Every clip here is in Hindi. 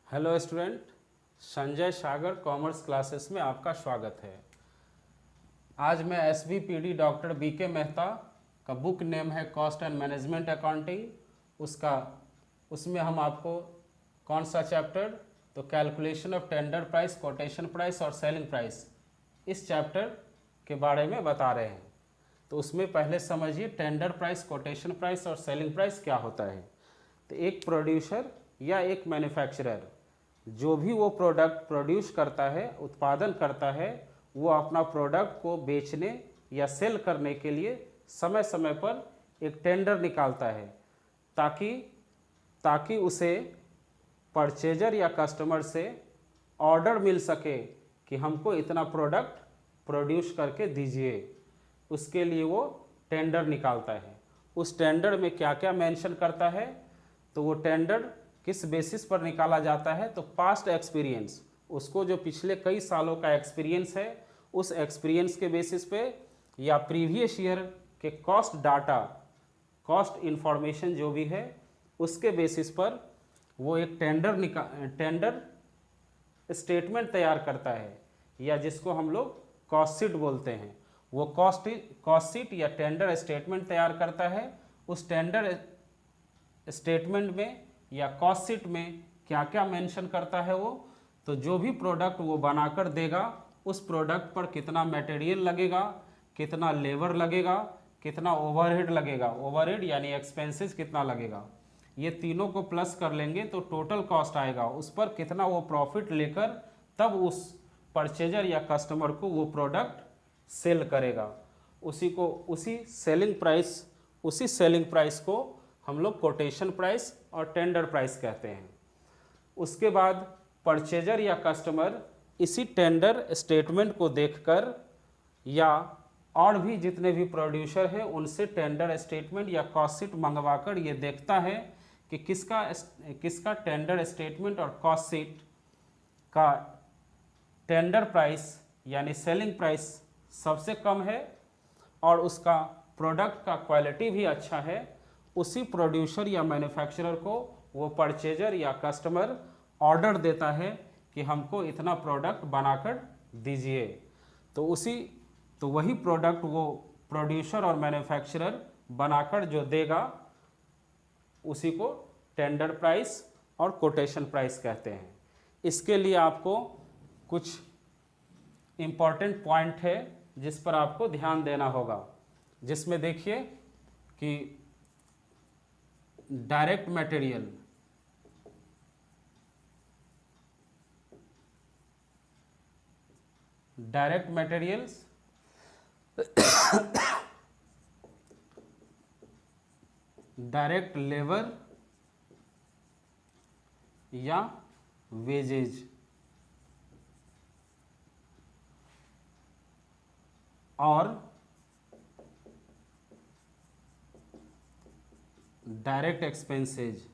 हेलो स्टूडेंट, संजय सागर कॉमर्स क्लासेस में आपका स्वागत है। आज मैं SVPD डॉक्टर BK मेहता का बुक नेम है कॉस्ट एंड मैनेजमेंट अकाउंटिंग। उसमें हम आपको कौन सा चैप्टर, तो calculation of tender price, quotation price और सेलिंग प्राइस, इस चैप्टर के बारे में बता रहे हैं। तो उसमें पहले समझिए टेंडर प्राइस, कोटेशन प्राइस और सेलिंग प्राइस क्या होता है। तो एक प्रोड्यूसर या एक मैन्युफैक्चरर जो भी वो प्रोडक्ट प्रोड्यूस करता है, उत्पादन करता है, वो अपना प्रोडक्ट को बेचने या सेल करने के लिए समय समय पर एक टेंडर निकालता है ताकि उसे परचेजर या कस्टमर से ऑर्डर मिल सके कि हमको इतना प्रोडक्ट प्रोड्यूस करके दीजिए। उसके लिए वो टेंडर निकालता है। उस टेंडर में क्या क्या मेंशन करता है, तो वो टेंडर किस बेसिस पर निकाला जाता है, तो पास्ट एक्सपीरियंस, उसको जो पिछले कई सालों का एक्सपीरियंस है उस एक्सपीरियंस के बेसिस पे, या प्रीवियस ईयर के कॉस्ट डाटा, कॉस्ट इंफॉर्मेशन जो भी है उसके बेसिस पर वो एक टेंडर स्टेटमेंट तैयार करता है, या जिसको हम लोग कॉस्ट शीट बोलते हैं। वो कॉस्ट शीट या टेंडर स्टेटमेंट तैयार करता है। उस टेंडर स्टेटमेंट में या कॉस्ट शीट में क्या क्या मेंशन करता है वो, तो जो भी प्रोडक्ट वो बनाकर देगा उस प्रोडक्ट पर कितना मटेरियल लगेगा, कितना लेबर लगेगा, कितना ओवरहेड लगेगा, ओवरहेड यानी एक्सपेंसेस कितना लगेगा, ये तीनों को प्लस कर लेंगे तो टोटल कॉस्ट आएगा। उस पर कितना वो प्रॉफिट लेकर तब उस परचेजर या कस्टमर को वो प्रोडक्ट सेल करेगा। उसी सेलिंग प्राइस को हम लोग कोटेशन प्राइस और टेंडर प्राइस कहते हैं। उसके बाद परचेजर या कस्टमर इसी टेंडर स्टेटमेंट को देखकर, या और भी जितने भी प्रोड्यूसर हैं उनसे टेंडर स्टेटमेंट या कॉस्ट शीट मंगवाकर ये देखता है कि किसका टेंडर स्टेटमेंट और कॉस्ट शीट का टेंडर प्राइस यानी सेलिंग प्राइस सबसे कम है और उसका प्रोडक्ट का क्वालिटी भी अच्छा है। उसी प्रोड्यूसर या मैन्युफैक्चरर को वो परचेजर या कस्टमर ऑर्डर देता है कि हमको इतना प्रोडक्ट बनाकर दीजिए। तो वही प्रोडक्ट वो प्रोड्यूसर और मैन्युफैक्चरर बनाकर जो देगा उसी को टेंडर प्राइस और कोटेशन प्राइस कहते हैं। इसके लिए आपको कुछ इम्पॉर्टेंट पॉइंट है जिस पर आपको ध्यान देना होगा, जिसमें देखिए कि डायरेक्ट मटेरियल, डायरेक्ट लेबर या वेजेज, और डायरेक्ट एक्सपेंसेज,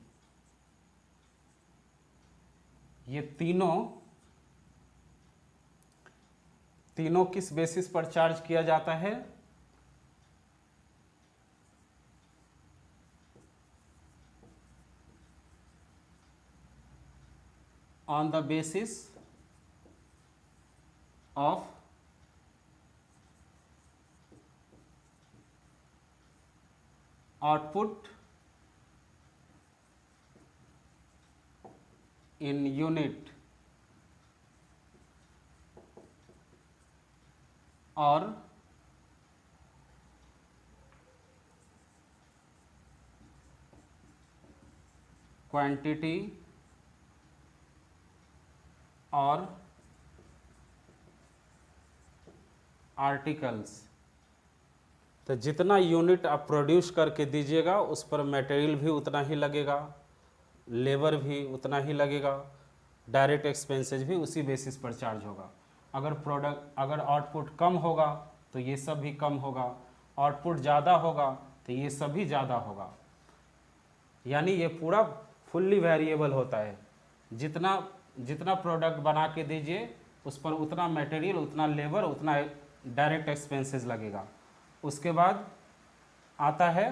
ये तीनों किस बेसिस पर चार्ज किया जाता है, on the basis of output in unit or quantity और आर्टिकल्स। तो जितना यूनिट आप प्रोड्यूस करके दीजिएगा उस पर मटेरियल भी उतना ही लगेगा, लेबर भी उतना ही लगेगा, डायरेक्ट एक्सपेंसेस भी उसी बेसिस पर चार्ज होगा। अगर आउटपुट कम होगा तो ये सब भी कम होगा, आउटपुट ज़्यादा होगा तो ये सब भी ज़्यादा होगा। यानी ये पूरा फुल्ली वेरिएबल होता है। जितना प्रोडक्ट बना के दीजिए उस पर उतना मटेरियल, उतना लेबर, उतना डायरेक्ट एक्सपेंसेस लगेगा। उसके बाद आता है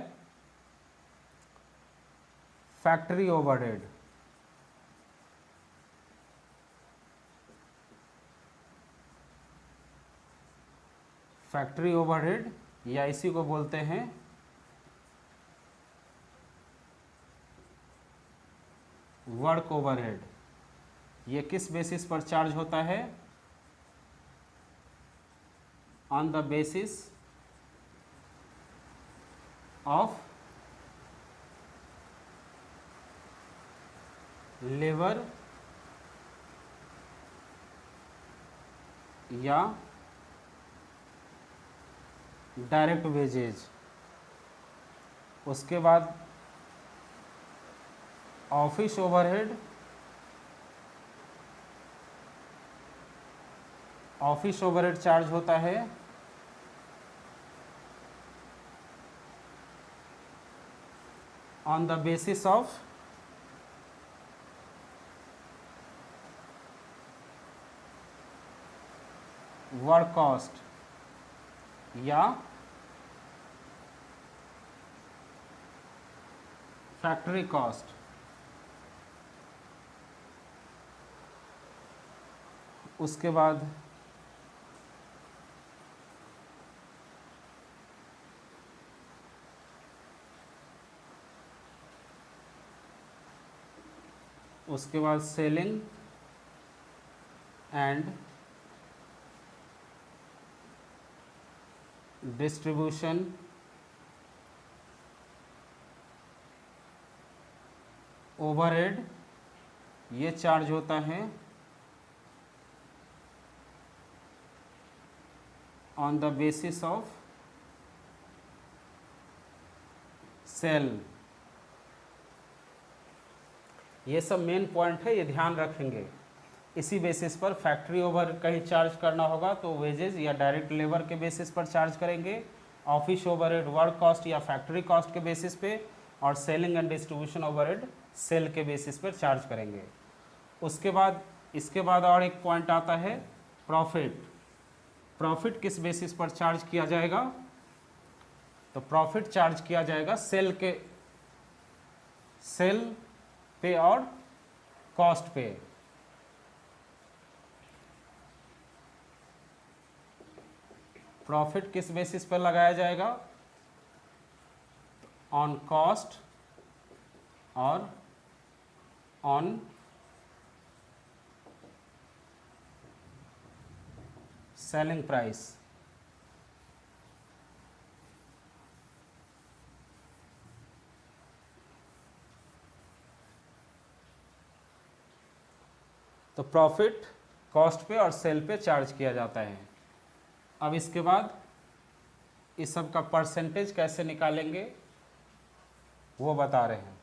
फैक्ट्री ओवरहेड। फैक्ट्री ओवरहेड या इसी को बोलते हैं वर्क ओवरहेड। ये किस बेसिस पर चार्ज होता है? On the basis of labour या डायरेक्ट वेजेज। उसके बाद office overhead, office overhead charge होता है on the basis of work cost या फैक्ट्री कॉस्ट। उसके बाद सेलिंग एंड डिस्ट्रीब्यूशन ओवरहेड, ये चार्ज होता है on the basis of sale. ये सब मेन पॉइंट है, ये ध्यान रखेंगे। इसी बेसिस पर फैक्ट्री ओवर कहीं चार्ज करना होगा तो वेजेज या डायरेक्ट लेबर के बेसिस पर चार्ज करेंगे, ऑफिस ओवरहेड वर्क कॉस्ट या फैक्ट्री कॉस्ट के बेसिस पे, और selling and distribution overhead sale के बेसिस पर चार्ज करेंगे। उसके बाद इसके बाद और एक पॉइंट आता है प्रॉफिट। प्रॉफिट किस बेसिस पर चार्ज किया जाएगा? तो प्रॉफिट चार्ज किया जाएगा सेल पे और कॉस्ट पे। प्रॉफिट किस बेसिस पर लगाया जाएगा? ऑन कॉस्ट और ऑन सेलिंग प्राइस। तो प्रॉफिट कॉस्ट पे और सेल पे चार्ज किया जाता है। अब इसके बाद इस सब का परसेंटेज कैसे निकालेंगे वो बता रहे हैं।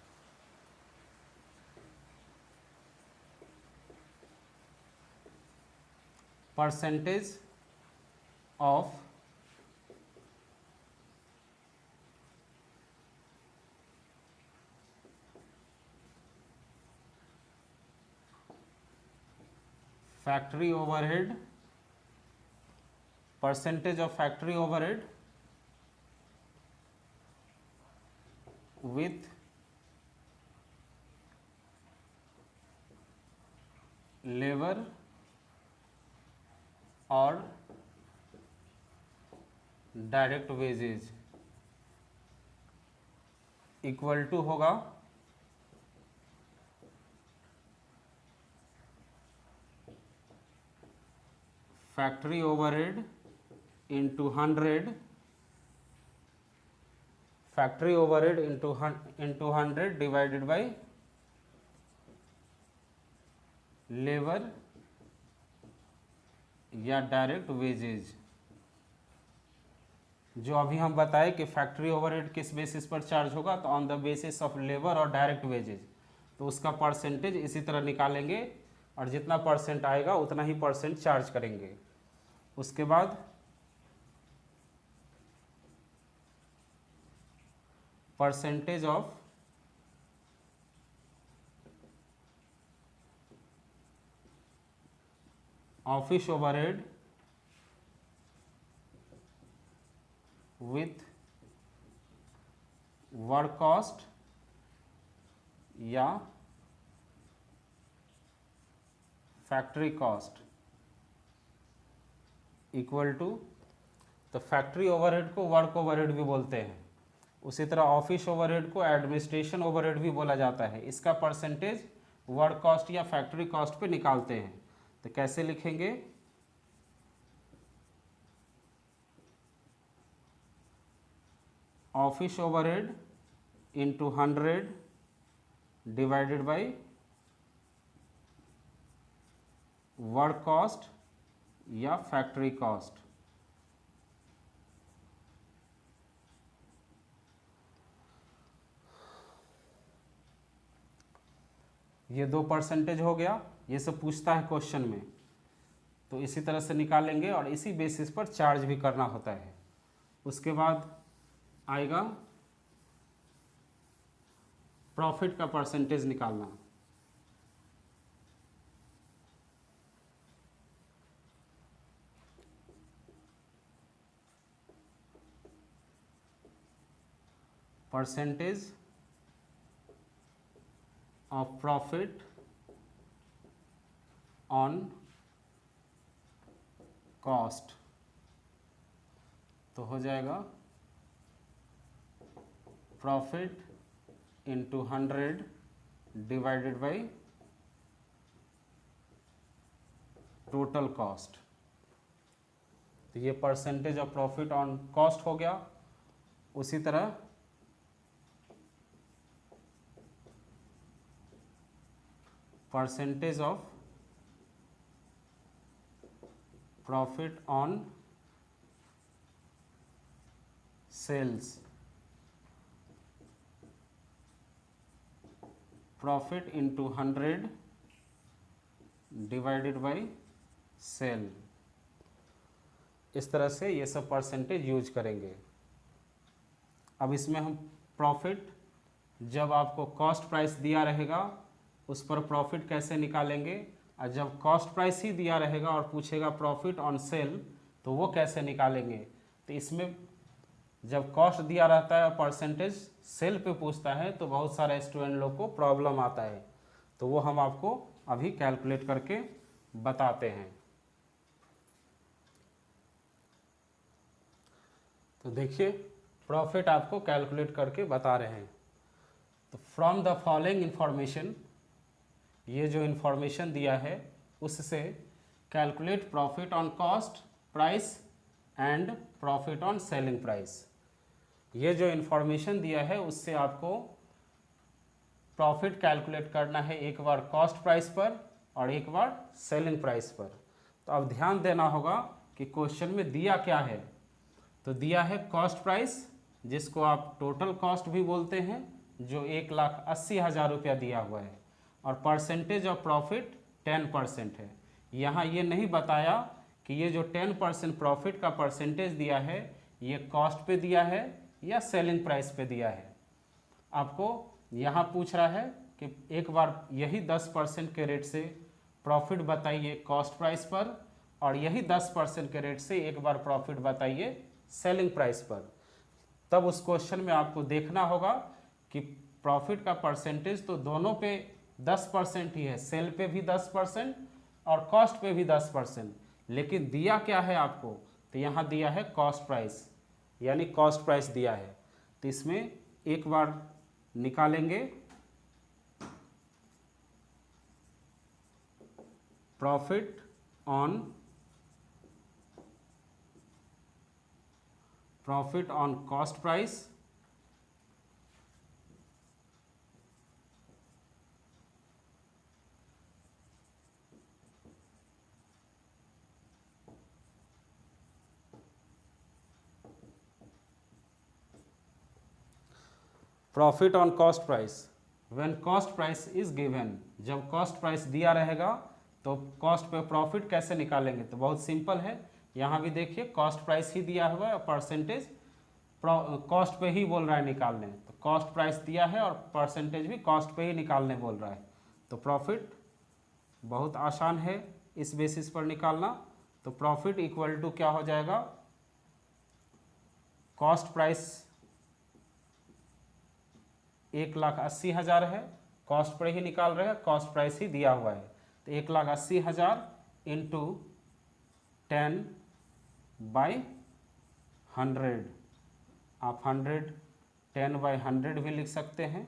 Percentage of factory overhead, percentage of factory overhead with labor और डायरेक्ट वेजेज इक्वल टू होगा factory overhead into 100, factory overhead into 100 divided by labour या डायरेक्ट वेजेज। जो अभी हम बताए कि फैक्ट्री ओवरहेड किस बेसिस पर चार्ज होगा, तो on the basis of labour और डायरेक्ट वेजेज। तो उसका परसेंटेज इसी तरह निकालेंगे और जितना परसेंट आएगा उतना ही परसेंट चार्ज करेंगे। उसके बाद percentage of office overhead with work cost या फैक्ट्री कॉस्ट इक्वल टू तो फैक्ट्री ओवरहेड को वर्क ओवरहेड भी बोलते हैं। उसी तरह ऑफिस ओवरहेड को एडमिनिस्ट्रेशन ओवरहेड भी बोला जाता है। इसका परसेंटेज वर्क कॉस्ट या फैक्ट्री कॉस्ट पे निकालते हैं। तो कैसे लिखेंगे, office overhead into 100 divided by work cost या फैक्ट्री कॉस्ट। ये 2% हो गया, ये सब पूछता है क्वेश्चन में, तो इसी तरह से निकालेंगे और इसी बेसिस पर चार्ज भी करना होता है। उसके बाद आएगा प्रॉफिट का परसेंटेज निकालना। Percentage of profit on cost, तो हो जाएगा profit into 100 divided by total cost. तो ये percentage of profit on cost हो गया। उसी तरह percentage of profit on sales, profit into 100 divided by sale. इस तरह से ये सब परसेंटेज यूज करेंगे। अब इसमें हम प्रॉफिट, जब आपको कॉस्ट प्राइस दिया रहेगा उस पर प्रॉफिट कैसे निकालेंगे, और जब कॉस्ट प्राइस ही दिया रहेगा और पूछेगा प्रॉफिट ऑन सेल तो वो कैसे निकालेंगे। तो इसमें जब कॉस्ट दिया रहता है परसेंटेज सेल पे पूछता है तो बहुत सारे स्टूडेंट लोग को प्रॉब्लम आता है, तो वो हम आपको अभी कैलकुलेट करके बताते हैं। तो देखिए प्रॉफिट आपको कैलकुलेट करके बता रहे हैं। तो फ्रॉम द फॉलोइंग इंफॉर्मेशन, ये जो इंफॉर्मेशन दिया है उससे calculate profit on cost price and profit on selling price. ये जो इंफॉर्मेशन दिया है उससे आपको प्रॉफिट कैलकुलेट करना है, एक बार कॉस्ट प्राइस पर और एक बार सेलिंग प्राइस पर। तो अब ध्यान देना होगा कि क्वेश्चन में दिया क्या है। तो दिया है कॉस्ट प्राइस, जिसको आप टोटल कॉस्ट भी बोलते हैं, जो 1,80,000 रुपया दिया हुआ है, और परसेंटेज ऑफ प्रॉफिट 10% है। यहाँ ये नहीं बताया कि ये जो 10% प्रॉफिट का परसेंटेज दिया है ये कॉस्ट पे दिया है या सेलिंग प्राइस पे दिया है। आपको यहाँ पूछ रहा है कि एक बार यही 10% के रेट से प्रॉफिट बताइए कॉस्ट प्राइस पर, और यही 10% के रेट से एक बार प्रॉफिट बताइए सेलिंग प्राइस पर। तब उस क्वेश्चन में आपको देखना होगा कि प्रॉफिट का परसेंटेज तो दोनों पे 10% ही है, सेल पे भी 10% और कॉस्ट पे भी 10%, लेकिन दिया क्या है आपको, तो यहाँ दिया है कॉस्ट प्राइस, यानी कॉस्ट प्राइस दिया है। तो इसमें एक बार निकालेंगे profit on cost price profit on cost price when cost price is given. जब कॉस्ट प्राइस दिया रहेगा तो कॉस्ट पे प्रॉफिट कैसे निकालेंगे, तो बहुत सिंपल है। यहाँ भी देखिए कॉस्ट प्राइस ही दिया हुआ है और परसेंटेज कॉस्ट पे ही बोल रहा है निकालने, तो कॉस्ट प्राइस दिया है और परसेंटेज भी कॉस्ट पे ही निकालने बोल रहा है। तो प्रॉफिट बहुत आसान है इस बेसिस पर निकालना। तो प्रॉफिट इक्वल टू क्या हो जाएगा, कॉस्ट प्राइस 1,80,000 है, कॉस्ट पर ही निकाल रहे हैं, कॉस्ट प्राइस ही दिया हुआ है। तो 1,80,000 इंटू 10/100, 100, आप 100 10/100 भी लिख सकते हैं।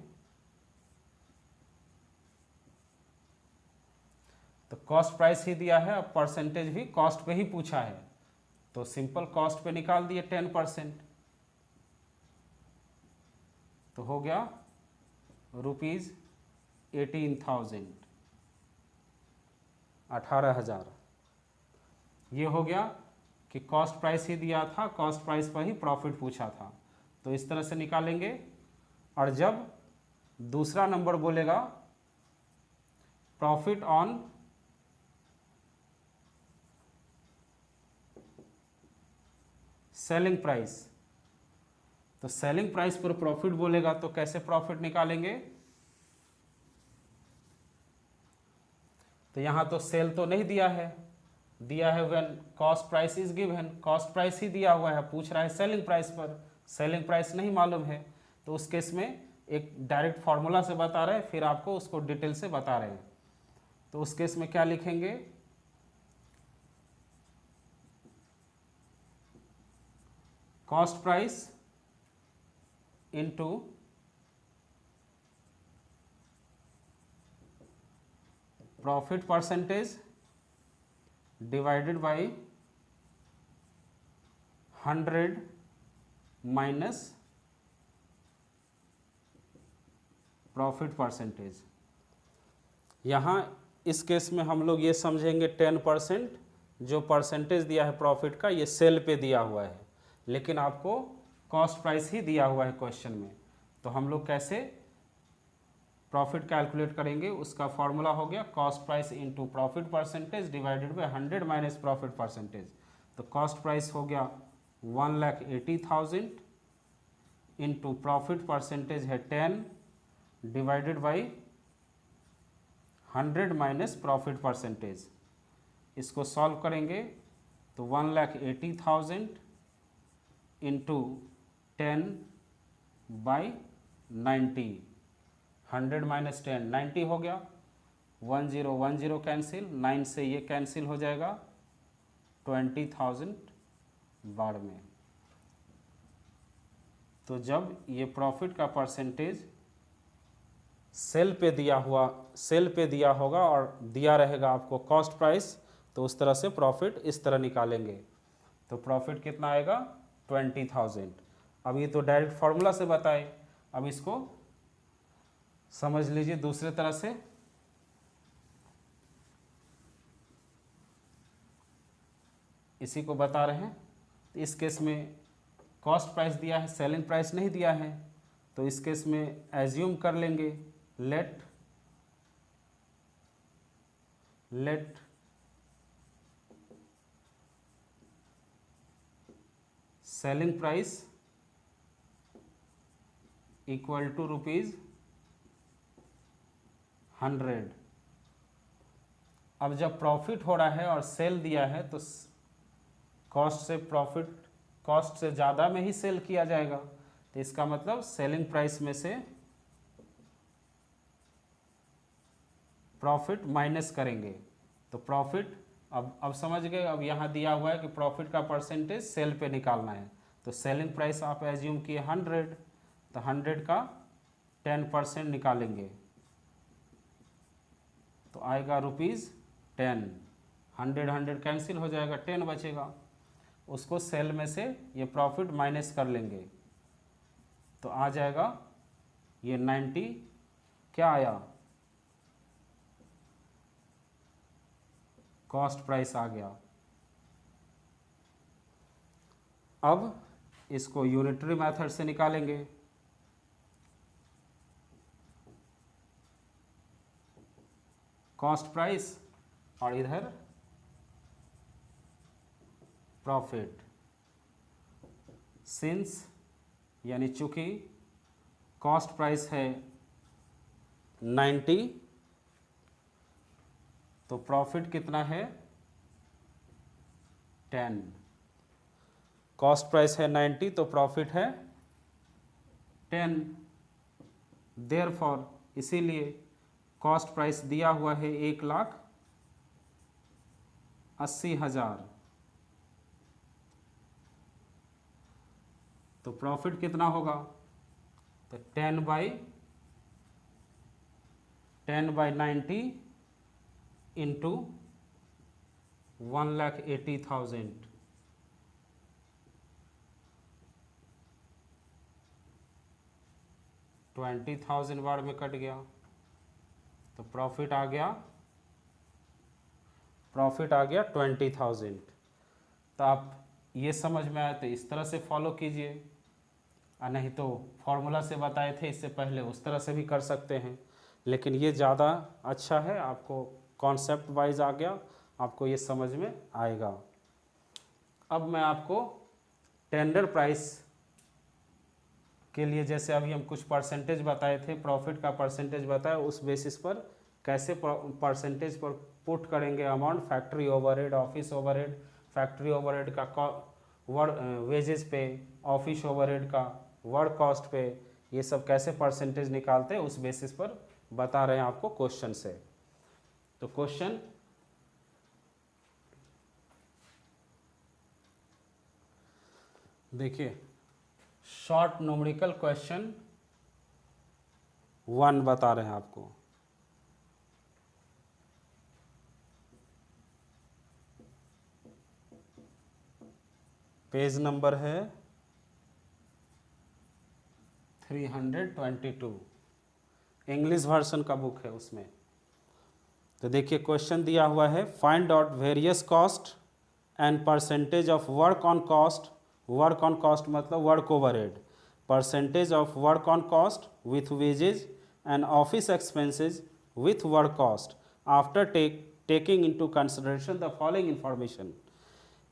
तो कॉस्ट प्राइस ही दिया है, अब परसेंटेज भी कॉस्ट पे ही पूछा है, तो सिंपल कॉस्ट पे निकाल दिए 10%, तो हो गया ₹18,000, 18,000। ये हो गया कि कॉस्ट प्राइस ही दिया था, कॉस्ट प्राइस पर ही प्रॉफिट पूछा था, तो इस तरह से निकालेंगे। और जब दूसरा नंबर बोलेगा प्रॉफिट ऑन सेलिंग प्राइस, तो सेलिंग प्राइस पर प्रॉफिट बोलेगा तो कैसे प्रॉफिट निकालेंगे? तो यहां तो सेल तो नहीं दिया है, दिया है when cost price is given, cost price ही दिया हुआ है, पूछ रहा है सेलिंग प्राइस पर, सेलिंग प्राइस नहीं मालूम है, तो उस केस में एक डायरेक्ट फार्मूला से बता रहे हैं, फिर आपको उसको डिटेल से बता रहे हैं। तो उस केस में क्या लिखेंगे? Cost price into profit percentage divided by 100 minus profit percentage. यहाँ इस केस में हम लोग ये समझेंगे 10% जो परसेंटेज दिया है प्रॉफिट का, ये सेल पे दिया हुआ है, लेकिन आपको कॉस्ट प्राइस ही दिया हुआ है क्वेश्चन में। तो हम लोग कैसे प्रॉफिट कैलकुलेट करेंगे? उसका फॉर्मूला हो गया cost price into profit percentage divided by 100 minus profit percentage. तो कॉस्ट प्राइस हो गया 1,80,000 इंटू प्रॉफिट परसेंटेज है 10 divided by 100 minus profit percentage. इसको सॉल्व करेंगे तो 1,80,000 इंटू 10 बाई 90, 100 माइनस 10 90 हो गया, 1010 कैंसिल, 9 से ये कैंसिल हो जाएगा, 20,000 बार में। तो जब ये प्रॉफिट का परसेंटेज सेल पे दिया होगा और दिया रहेगा आपको कॉस्ट प्राइस, तो उस तरह से प्रॉफिट इस तरह निकालेंगे। तो प्रॉफिट कितना आएगा? 20,000। अब ये तो डायरेक्ट फार्मूला से बताए, अब इसको समझ लीजिए दूसरे तरह से। इसी को बता रहे हैं। तो इस केस में कॉस्ट प्राइस दिया है, सेलिंग प्राइस नहीं दिया है, तो इस केस में एज्यूम कर लेंगे let selling price equal to ₹100। अब जब प्रॉफिट हो रहा है और सेल दिया है तो कॉस्ट से ज़्यादा में ही सेल किया जाएगा, तो इसका मतलब सेलिंग प्राइस में से प्रॉफिट माइनस करेंगे। तो प्रॉफिट अब समझ गए। अब यहाँ दिया हुआ है कि प्रॉफिट का परसेंटेज सेल पे निकालना है, तो सेलिंग प्राइस आप एज्यूम किए 100, तो 100 का 10% निकालेंगे तो आएगा ₹10। 100 कैंसिल हो जाएगा, 10 बचेगा, उसको सेल में से ये प्रॉफिट माइनस कर लेंगे तो आ जाएगा ये 90। क्या आया? कॉस्ट प्राइस आ गया। अब इसको यूनिटरी मेथड से निकालेंगे। कॉस्ट प्राइस और इधर प्रॉफिट। सिंस यानी चूंकि कॉस्ट प्राइस है 90 तो प्रॉफिट कितना है? 10। कॉस्ट प्राइस है 90 तो प्रॉफिट है 10। देयरफॉर इसीलिए कॉस्ट प्राइस दिया हुआ है 1,80,000, तो प्रॉफिट कितना होगा, तो 10/90 इंटू 1,80,000, 20,000 बार में कट गया, तो प्रॉफिट आ गया 20,000। तो आप ये समझ में आए तो इस तरह से फॉलो कीजिए, और नहीं तो फॉर्मूला से बताए थे इससे पहले उस तरह से भी कर सकते हैं, लेकिन ये ज़्यादा अच्छा है, आपको कॉन्सेप्ट वाइज आ गया, आपको ये समझ में आएगा। अब मैं आपको टेंडर प्राइस के लिए, जैसे अभी हम कुछ परसेंटेज बताए थे, प्रॉफिट का परसेंटेज बताया, उस बेसिस पर कैसे परसेंटेज पर पुट करेंगे amount, factory overhead, office overhead, factory overhead का वेजेस पे, ऑफिस ओवरहेड का वर्क कॉस्ट पे, ये सब कैसे परसेंटेज निकालते हैं उस बेसिस पर बता रहे हैं आपको क्वेश्चन से। तो क्वेश्चन देखिए, शॉर्ट न्यूमेरिकल क्वेश्चन 1 बता रहे हैं आपको। पेज नंबर है 322, इंग्लिश वर्जन का बुक है उसमें। तो देखिए क्वेश्चन दिया हुआ है, find out various cost and percentage of work on cost. Work on cost मतलब work overhead, percentage of work on cost with wages and office expenses with work cost after taking into consideration the following information.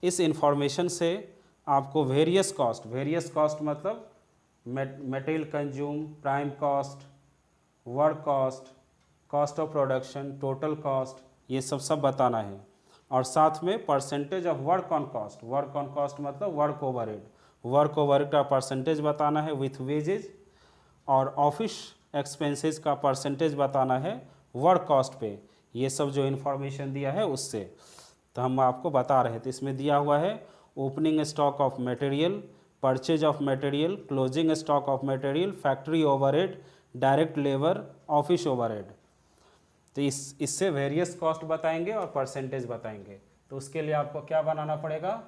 इस इंफॉर्मेशन से आपको वेरियस कॉस्ट मतलब material consume, prime cost, work cost, cost of production, total cost, ये सब बताना है। और साथ में percentage of work on cost मतलब वर्क ओवरहेड का परसेंटेज बताना है विथ वेजेज, और ऑफिस एक्सपेंसेस का परसेंटेज बताना है वर्क कॉस्ट पे। ये सब जो इन्फॉर्मेशन दिया है उससे तो हम आपको बता रहे थे। इसमें दिया हुआ है opening stock of material, purchase of material, closing stock of material, factory overhead, direct labour, office overhead. तो इससे वेरियस कॉस्ट बताएंगे और परसेंटेज बताएंगे। तो उसके लिए आपको क्या बनाना पड़ेगा,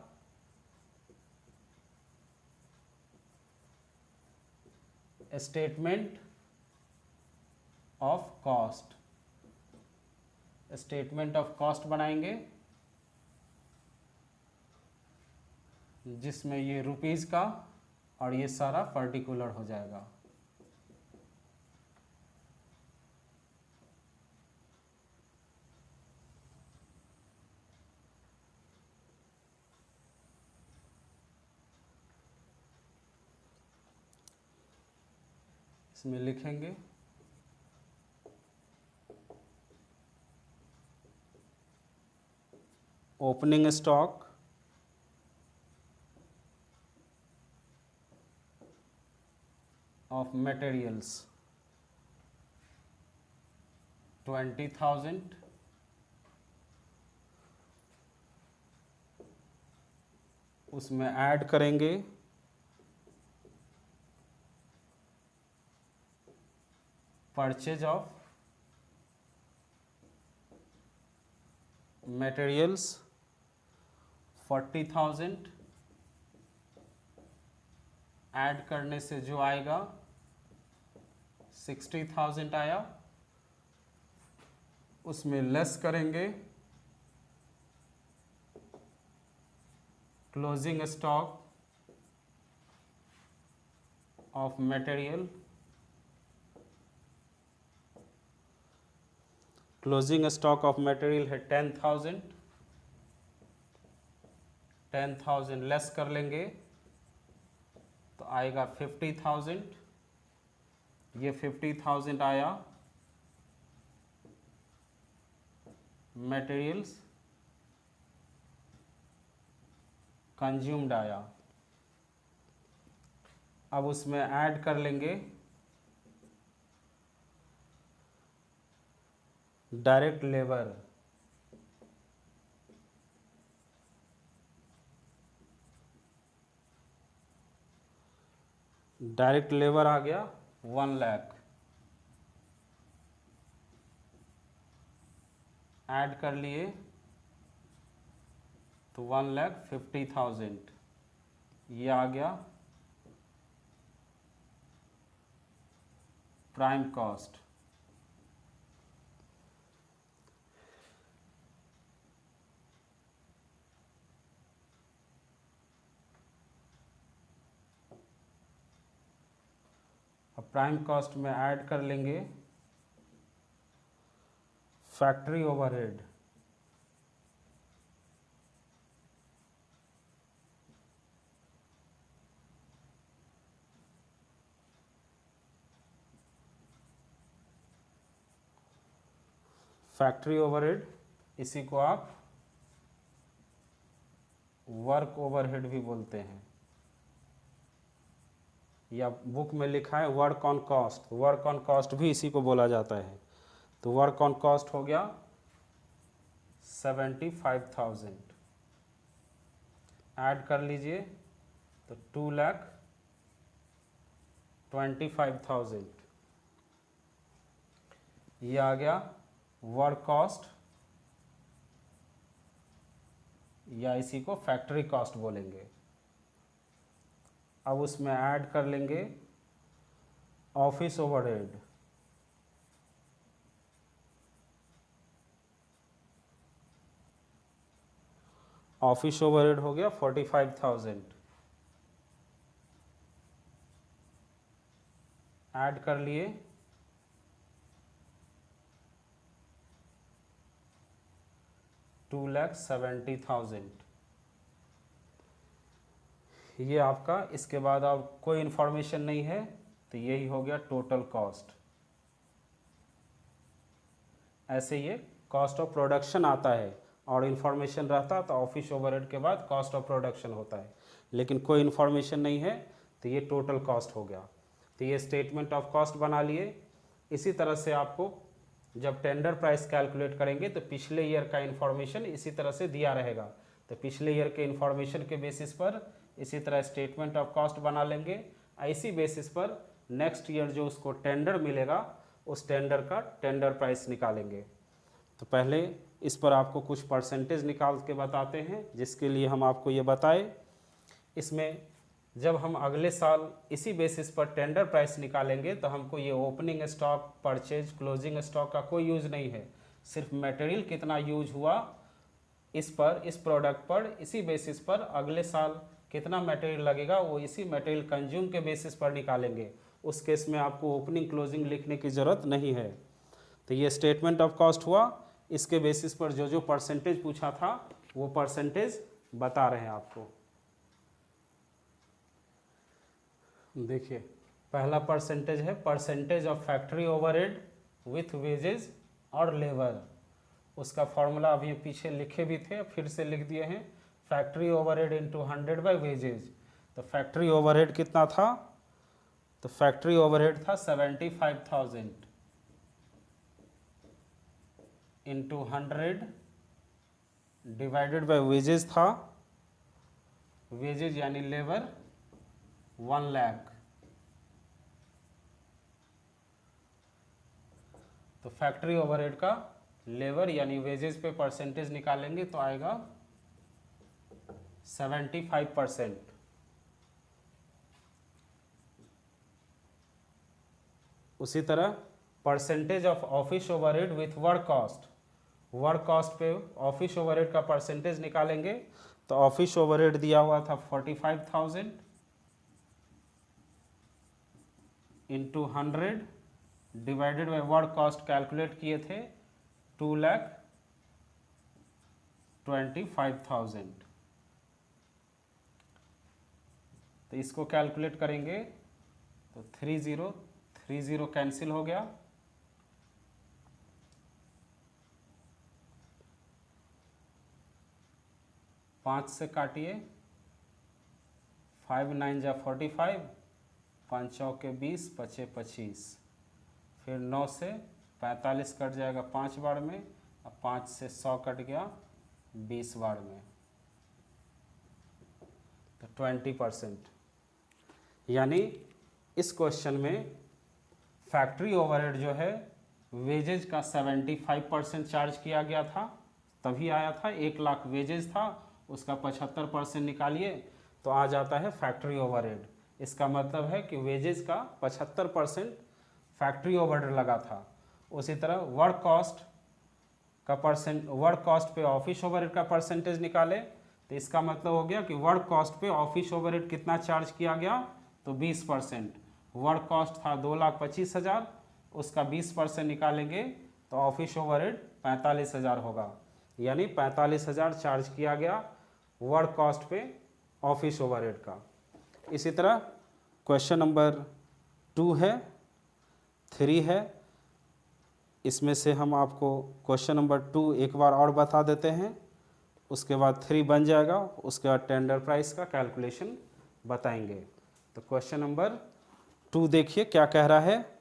statement of cost. Statement of cost बनाएंगे जिसमें ये रुपीस का और ये सारा पर्टिकुलर हो जाएगा। इसमें लिखेंगे ओपनिंग स्टॉक ऑफ मटेरियल्स 20,000, उसमें ऐड करेंगे परचेज ऑफ मटेरियल्स 40,000, ऐड करने से जो आएगा 60,000 आया, उसमें लेस करेंगे closing stock of material, closing stock of material है 10,000, 10,000 लेस कर लेंगे तो आएगा 50,000, ये 50,000 आया मटेरियल्स कंज्यूम्ड आया। अब उसमें ऐड कर लेंगे डायरेक्ट लेबर, डायरेक्ट लेबर आ गया 1 लाख, ऐड कर लिए तो 1,50,000, ये आ गया प्राइम कॉस्ट। अब प्राइम कॉस्ट में ऐड कर लेंगे फैक्ट्री ओवरहेड, फैक्ट्री ओवरहेड इसी को आप वर्क ओवरहेड भी बोलते हैं, या बुक में लिखा है work on cost, work on cost भी इसी को बोला जाता है। तो वर्क ऑन कॉस्ट हो गया 75,000, ऐड कर लीजिए तो 2,25,000, ये आ गया वर्क कॉस्ट, या इसी को फैक्ट्री कॉस्ट बोलेंगे। अब उसमें ऐड कर लेंगे ऑफिस ओवरहेड, ऑफिस ओवरहेड हो गया 45,000, ऐड कर लिए $2,70,000, ये आपका। इसके बाद अब कोई इन्फॉर्मेशन नहीं है तो यही हो गया टोटल कॉस्ट। ऐसे ये कॉस्ट ऑफ प्रोडक्शन आता है और इन्फॉर्मेशन रहता तो ऑफिस ओवरहेड के बाद कॉस्ट ऑफ प्रोडक्शन होता है, लेकिन कोई इन्फॉर्मेशन नहीं है तो ये टोटल कॉस्ट हो गया। तो ये स्टेटमेंट ऑफ कॉस्ट बना लिए। इसी तरह से आपको जब टेंडर प्राइस कैलकुलेट करेंगे तो पिछले ईयर का इन्फॉर्मेशन इसी तरह से दिया रहेगा, तो पिछले ईयर के इन्फॉर्मेशन के बेसिस पर इसी तरह स्टेटमेंट ऑफ कॉस्ट बना लेंगे। इसी बेसिस पर नेक्स्ट ईयर जो उसको टेंडर मिलेगा उस टेंडर का टेंडर प्राइस निकालेंगे। तो पहले इस पर आपको कुछ परसेंटेज निकाल के बताते हैं, जिसके लिए हम आपको ये बताए। इसमें जब हम अगले साल इसी बेसिस पर टेंडर प्राइस निकालेंगे तो हमको ये opening stock, purchase, closing stock का कोई यूज़ नहीं है, सिर्फ मटेरियल कितना यूज हुआ इस पर, इस प्रोडक्ट पर, इसी बेसिस पर अगले साल कितना मटेरियल लगेगा वो इसी मटेरियल कंज्यूम के बेसिस पर निकालेंगे। उस केस में आपको ओपनिंग क्लोजिंग लिखने की ज़रूरत नहीं है। तो ये स्टेटमेंट ऑफ कॉस्ट हुआ। इसके बेसिस पर जो जो परसेंटेज पूछा था वो परसेंटेज बता रहे हैं आपको। देखिए पहला परसेंटेज है percentage of factory overhead with wages और लेबर। उसका फॉर्मूला अभी पीछे लिखे भी थे, फिर से लिख दिए हैं। Factory overhead into 100 by wages. तो फैक्ट्री ओवरहेड कितना था? तो फैक्ट्री ओवरहेड था 75,000 इंटू 100 डिवाइडेड बाई वेजेज था, वेजेज यानी लेबर 1 लाख। तो फैक्ट्री ओवरहेड का लेबर यानी वेजेज पे परसेंटेज निकालेंगे तो आएगा 75%। उसी तरह percentage of office overhead with work cost, work cost पे ऑफिस ओवरहेड का परसेंटेज निकालेंगे तो ऑफिस ओवरहेड दिया हुआ था 45,000 into 100 divided by work cost calculate किए थे 2,25,000। तो इसको कैलकुलेट करेंगे तो 30 कैंसिल हो गया। पाँच से काटिए, 5 9 जा 45, 5 चौके 20, 5 25, फिर 9 से 45 कट जाएगा 5 बार में, अब 5 से 100 कट गया 20 बार में, तो 20%। यानी इस क्वेश्चन में फैक्ट्री ओवरहेड जो है वेजेज का 75% चार्ज किया गया था, तभी आया था। 1 लाख वेजेज था, उसका 75% निकालिए तो आ जाता है फैक्ट्री ओवरहेड। इसका मतलब है कि वेजेज का 75% फैक्ट्री ओवरहेड लगा था। उसी तरह वर्क कॉस्ट पे ऑफिस ओवरहेड का परसेंटेज निकाले तो इसका मतलब हो गया कि वर्क कॉस्ट पे ऑफिस ओवरहेड कितना चार्ज किया गया, तो 20%। वर्क कॉस्ट था 2,25,000, उसका 20% निकालेंगे तो ऑफिस ओवरहेड 45,000 होगा, यानी 45,000 चार्ज किया गया वर्क कॉस्ट पे ऑफिस ओवरहेड का। इसी तरह क्वेश्चन नंबर 2 है, 3 है, इसमें से हम आपको क्वेश्चन नंबर 2 एक बार और बता देते हैं, उसके बाद 3 बन जाएगा, उसके बाद टेंडर प्राइस का कैलकुलेशन बताएंगे। तो क्वेश्चन नंबर 2 देखिए क्या कह रहा है।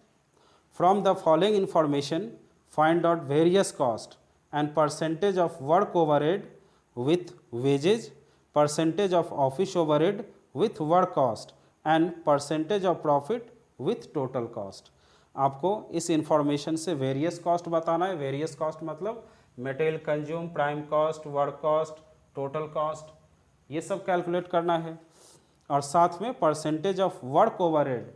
From the following information find out various cost and percentage of work overhead with wages, percentage of office overhead with work cost and percentage of profit with total cost. आपको इस इंफॉर्मेशन से वेरियस कॉस्ट बताना है। वेरियस कॉस्ट मतलब material consume, prime cost, work cost, total cost, ये सब कैलकुलेट करना है। और साथ में percentage of work overhead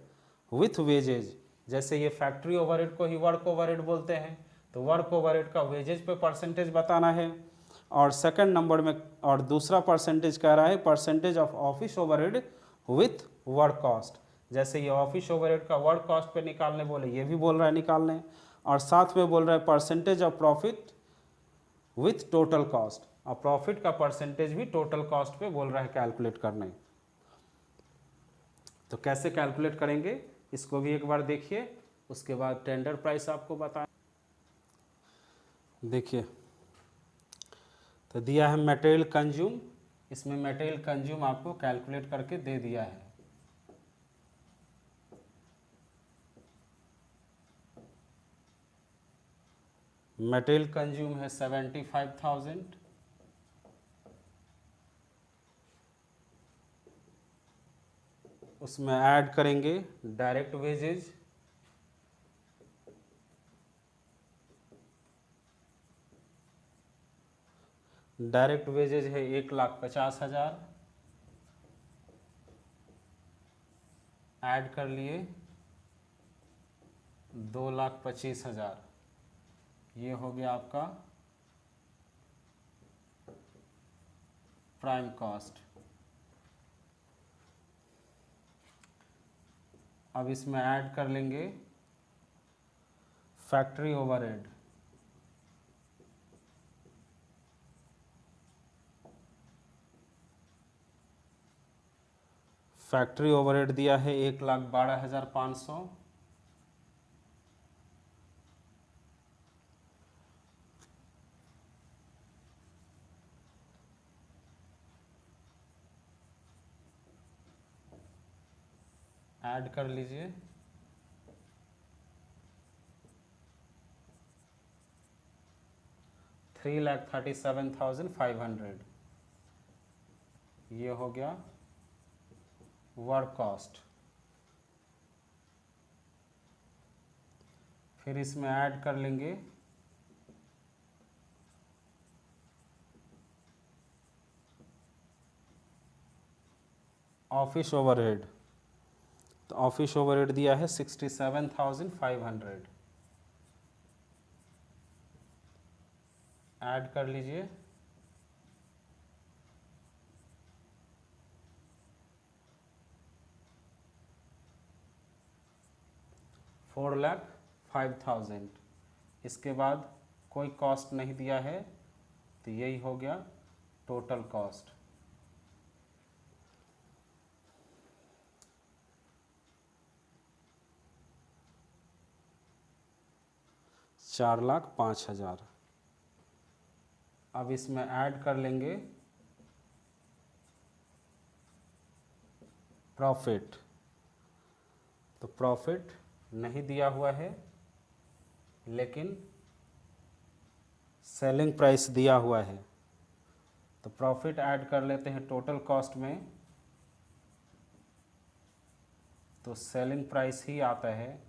with wages, जैसे ये फैक्ट्री ओवरहेड को ही वर्क ओवरहेड बोलते हैं, तो वर्क ओवरहेड का वेजेज पे परसेंटेज बताना है। और सेकंड नंबर में और दूसरा परसेंटेज कह रहा है percentage of office overhead with work cost, जैसे ये ऑफिस ओवरहेड का वर्क कॉस्ट पे निकालने बोले, ये भी बोल रहा है निकालने। और साथ में बोल रहा है percentage of profit with total cost, और प्रॉफिट का परसेंटेज भी टोटल कॉस्ट पे बोल रहा है कैलकुलेट करने। तो कैसे कैलकुलेट करेंगे इसको भी एक बार देखिए, उसके बाद टेंडर प्राइस आपको बता। देखिए तो दिया है मटेरियल कंज्यूम, इसमें मटेरियल कंज्यूम आपको कैलकुलेट करके दे दिया है। मटेरियल कंज्यूम है 75,000, उसमें ऐड करेंगे डायरेक्ट वेजेज, डायरेक्ट वेजेज है 1,50,000, ऐड कर लिए 2,25,000, ये हो गया आपका प्राइम कॉस्ट। अब इसमें ऐड कर लेंगे फैक्ट्री ओवरहेड, फैक्ट्री ओवरहेड दिया है 1,12,500, ऐड कर लीजिए 3,37,500, ये हो गया वर्क कॉस्ट। फिर इसमें ऐड कर लेंगे ऑफिस ओवरहेड, तो ऑफिस ओवरहेड दिया है 67,500, ऐड कर लीजिए 4,05,000। इसके बाद कोई कॉस्ट नहीं दिया है, तो यही हो गया टोटल कॉस्ट। $4,05,000। अब इसमें ऐड कर लेंगे प्रॉफिट, तो प्रॉफिट नहीं दिया हुआ है लेकिन सेलिंग प्राइस दिया हुआ है, तो प्रॉफिट ऐड कर लेते हैं टोटल कॉस्ट में तो सेलिंग प्राइस ही आता है,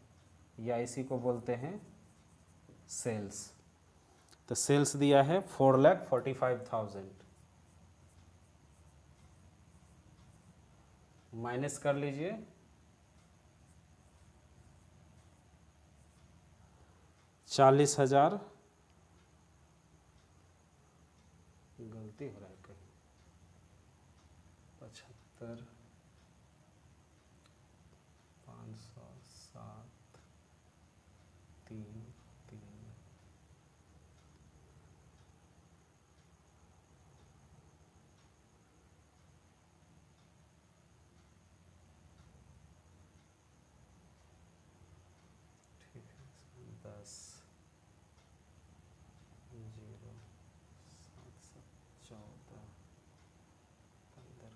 या इसी को बोलते हैं सेल्स। तो सेल्स दिया है 4,45,000, माइनस कर लीजिए 40,000, गलती हो रहा है कहीं, 75, 507, 3, 3, ठीक है, 10, 0, 7, 14, 15,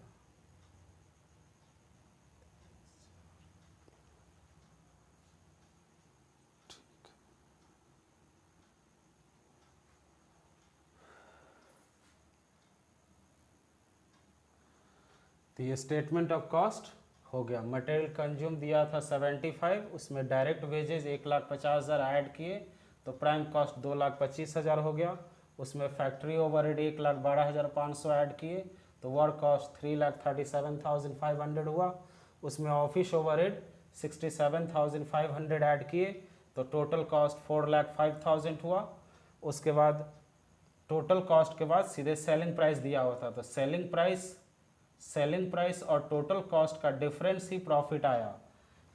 तो ये स्टेटमेंट ऑफ कॉस्ट हो गया। मटेरियल कंज्यूम दिया था 75, उसमें डायरेक्ट वेजेज 1,50,000 ऐड किए तो प्राइम कॉस्ट 2,25,000 हो गया। उसमें फैक्ट्री ओवरहेड 1,12,500 ऐड किए तो वर्क कॉस्ट 3,37,500 हुआ। उसमें ऑफिस ओवरहेड 67,500 ऐड किए तो टोटल कॉस्ट 4,05,000 हुआ। उसके बाद टोटल कॉस्ट के बाद सीधे सेलिंग प्राइस दिया हुआ था, तो सेलिंग प्राइस और टोटल कॉस्ट का डिफरेंस ही प्रॉफिट आया,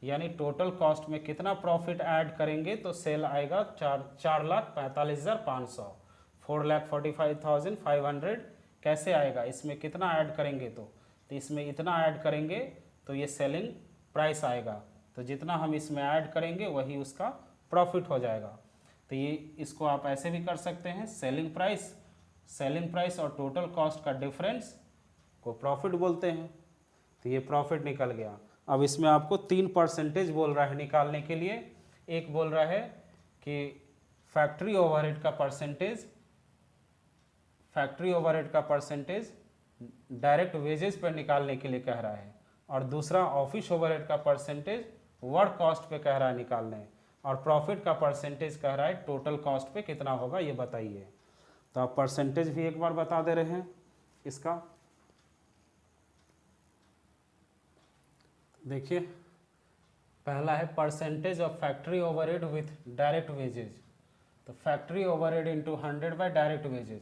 यानी टोटल कॉस्ट में कितना प्रॉफिट ऐड करेंगे तो सेल आएगा 4,45,500, 4,45,500 कैसे आएगा, इसमें कितना ऐड करेंगे तो इसमें इतना ऐड करेंगे तो ये सेलिंग प्राइस आएगा, तो जितना हम इसमें ऐड करेंगे वही उसका प्रॉफिट हो जाएगा। तो ये इसको आप ऐसे भी कर सकते हैं, सेलिंग प्राइस और टोटल कॉस्ट का डिफरेंस को प्रॉफिट बोलते हैं। तो ये प्रॉफिट निकल गया। अब इसमें आपको 3% बोल रहा है निकालने के लिए। एक बोल रहा है कि फैक्ट्री ओवरहेड का परसेंटेज डायरेक्ट वेजेस पर निकालने के लिए कह रहा है, और दूसरा ऑफिस ओवरहेड का परसेंटेज वर्क कॉस्ट पे कह रहा है निकालने, और प्रॉफिट का परसेंटेज कह रहा है टोटल कॉस्ट पे कितना होगा ये बताइए। तो आप परसेंटेज भी एक बार बता दे रहे हैं इसका। देखिए पहला है percentage of factory overhead with direct wages, तो factory overhead into 100 by direct wages.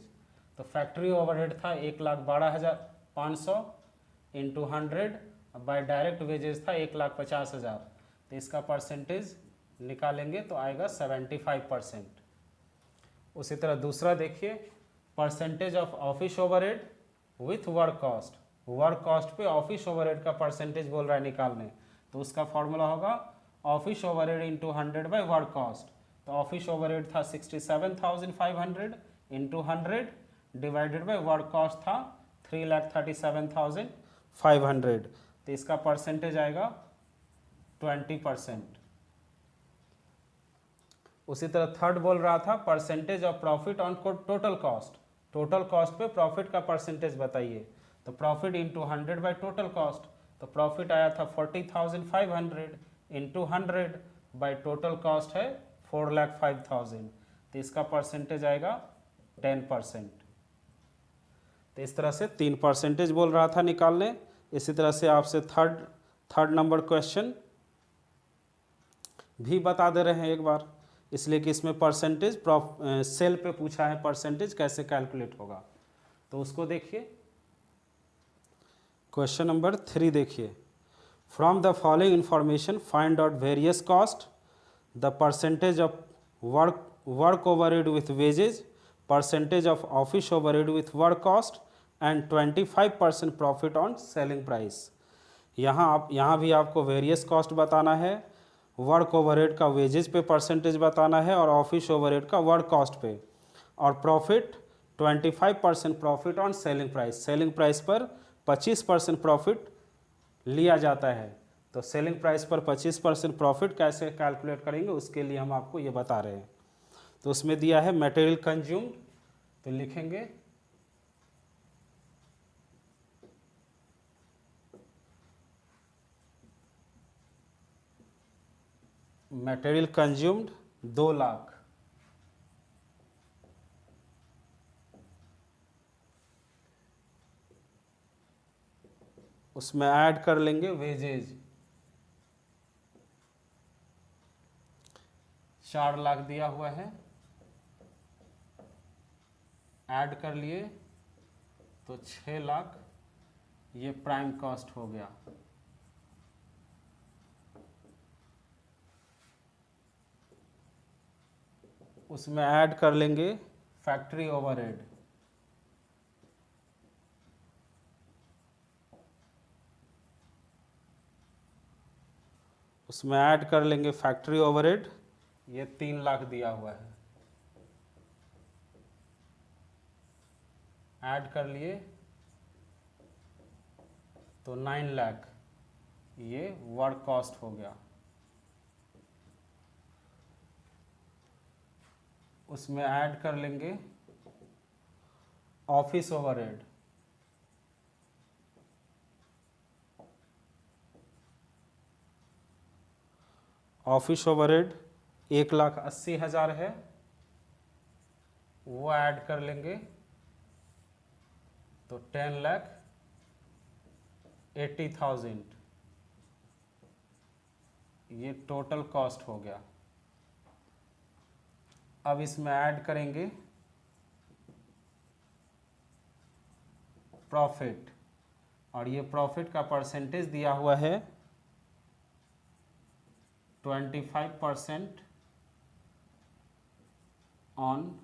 तो फैक्ट्री ओवरहेड था 1,12,500 इंटू 100 बाय डायरेक्ट वेजेज था 1,50,000, तो इसका परसेंटेज निकालेंगे तो आएगा 75%। उसी तरह दूसरा देखिए, percentage of office overhead with work cost पे ऑफिस ओवरहेड का परसेंटेज बोल रहा है निकालने, तो उसका फॉर्मूला होगा office overhead into 100 by work cost. तो ऑफिस ओवरहेड था 67,500 into 100 divided by work cost था 3,37,500, तो इसका परसेंटेज आएगा 20%। उसी तरह थर्ड बोल रहा था percentage of profit on total cost पे प्रॉफिट का परसेंटेज बताइए, तो profit into 100 by total cost, तो प्रॉफिट आया था 40,500 इंटू 100 बाई टोटल कॉस्ट है 4,05,000, तो इसका परसेंटेज आएगा 10%। तो इस तरह से 3% बोल रहा था निकालने। इसी तरह से आपसे थर्ड नंबर क्वेश्चन भी बता दे रहे हैं एक बार, इसलिए कि इसमें परसेंटेज सेल पे पूछा है, परसेंटेज कैसे कैलकुलेट होगा, तो उसको देखिए। क्वेश्चन नंबर 3 देखिए, from the following information find out various cost, the percentage of work overhead with wages, percentage of office overhead with work cost and 25% profit on selling price. यहाँ भी आपको वेरियस कॉस्ट बताना है, वर्क ओवरहेड का वेजेज पे परसेंटेज बताना है और ऑफिस ओवरहेड का वर्क कॉस्ट पे, और profit 25% profit on selling price पर 25% प्रॉफिट लिया जाता है। तो सेलिंग प्राइस पर 25% प्रॉफिट कैसे कैलकुलेट करेंगे उसके लिए हम आपको ये बता रहे हैं। तो उसमें दिया है मटेरियल कंज्यूम, तो लिखेंगे मटेरियल कंज्यूम्ड 2 लाख, उसमें ऐड कर लेंगे वेजेज 4 लाख दिया हुआ है, ऐड कर लिए तो 6 लाख, ये प्राइम कॉस्ट हो गया। उसमें ऐड कर लेंगे फैक्ट्री ओवरहेड, उसमें ऐड कर लेंगे फैक्ट्री ओवरहेड, ये 3 लाख दिया हुआ है, ऐड कर लिए तो 9 लाख, ये वर्क कॉस्ट हो गया। उसमें ऐड कर लेंगे ऑफिस ओवरहेड, ऑफिस ओवरहेड 1,80,000 है, वो ऐड कर लेंगे तो 10,80,000, ये टोटल कॉस्ट हो गया। अब इसमें ऐड करेंगे प्रॉफिट, और ये प्रॉफिट का परसेंटेज दिया हुआ है 25% on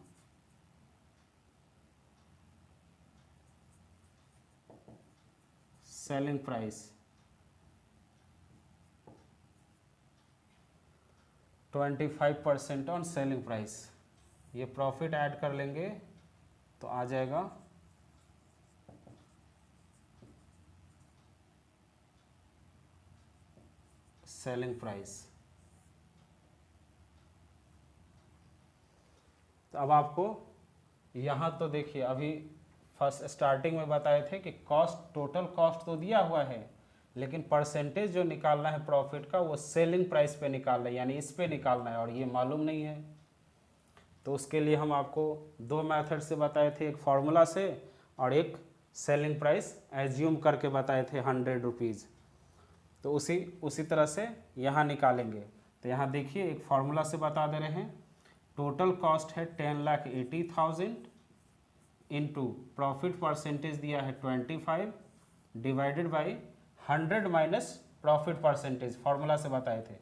selling price, 25% on selling price, ये प्रॉफिट ऐड कर लेंगे तो आ जाएगा सेलिंग प्राइस। तो अब आपको यहाँ तो देखिए, अभी फर्स्ट स्टार्टिंग में बताए थे कि कॉस्ट, टोटल कॉस्ट तो दिया हुआ है, लेकिन परसेंटेज जो निकालना है प्रॉफिट का वो सेलिंग प्राइस पे निकालना है, यानी इस पे निकालना है, और ये मालूम नहीं है। तो उसके लिए हम आपको 2 मेथड से बताए थे, एक फार्मूला से और एक सेलिंग प्राइस एज्यूम करके बताए थे 100 रुपीज़। तो उसी तरह से यहाँ निकालेंगे। तो यहाँ देखिए एक फार्मूला से बता दे रहे हैं, टोटल कॉस्ट है 10,80,000 इंटू प्रॉफिट परसेंटेज दिया है 25 divided by 100 minus profit percentage, formula से बताए थे।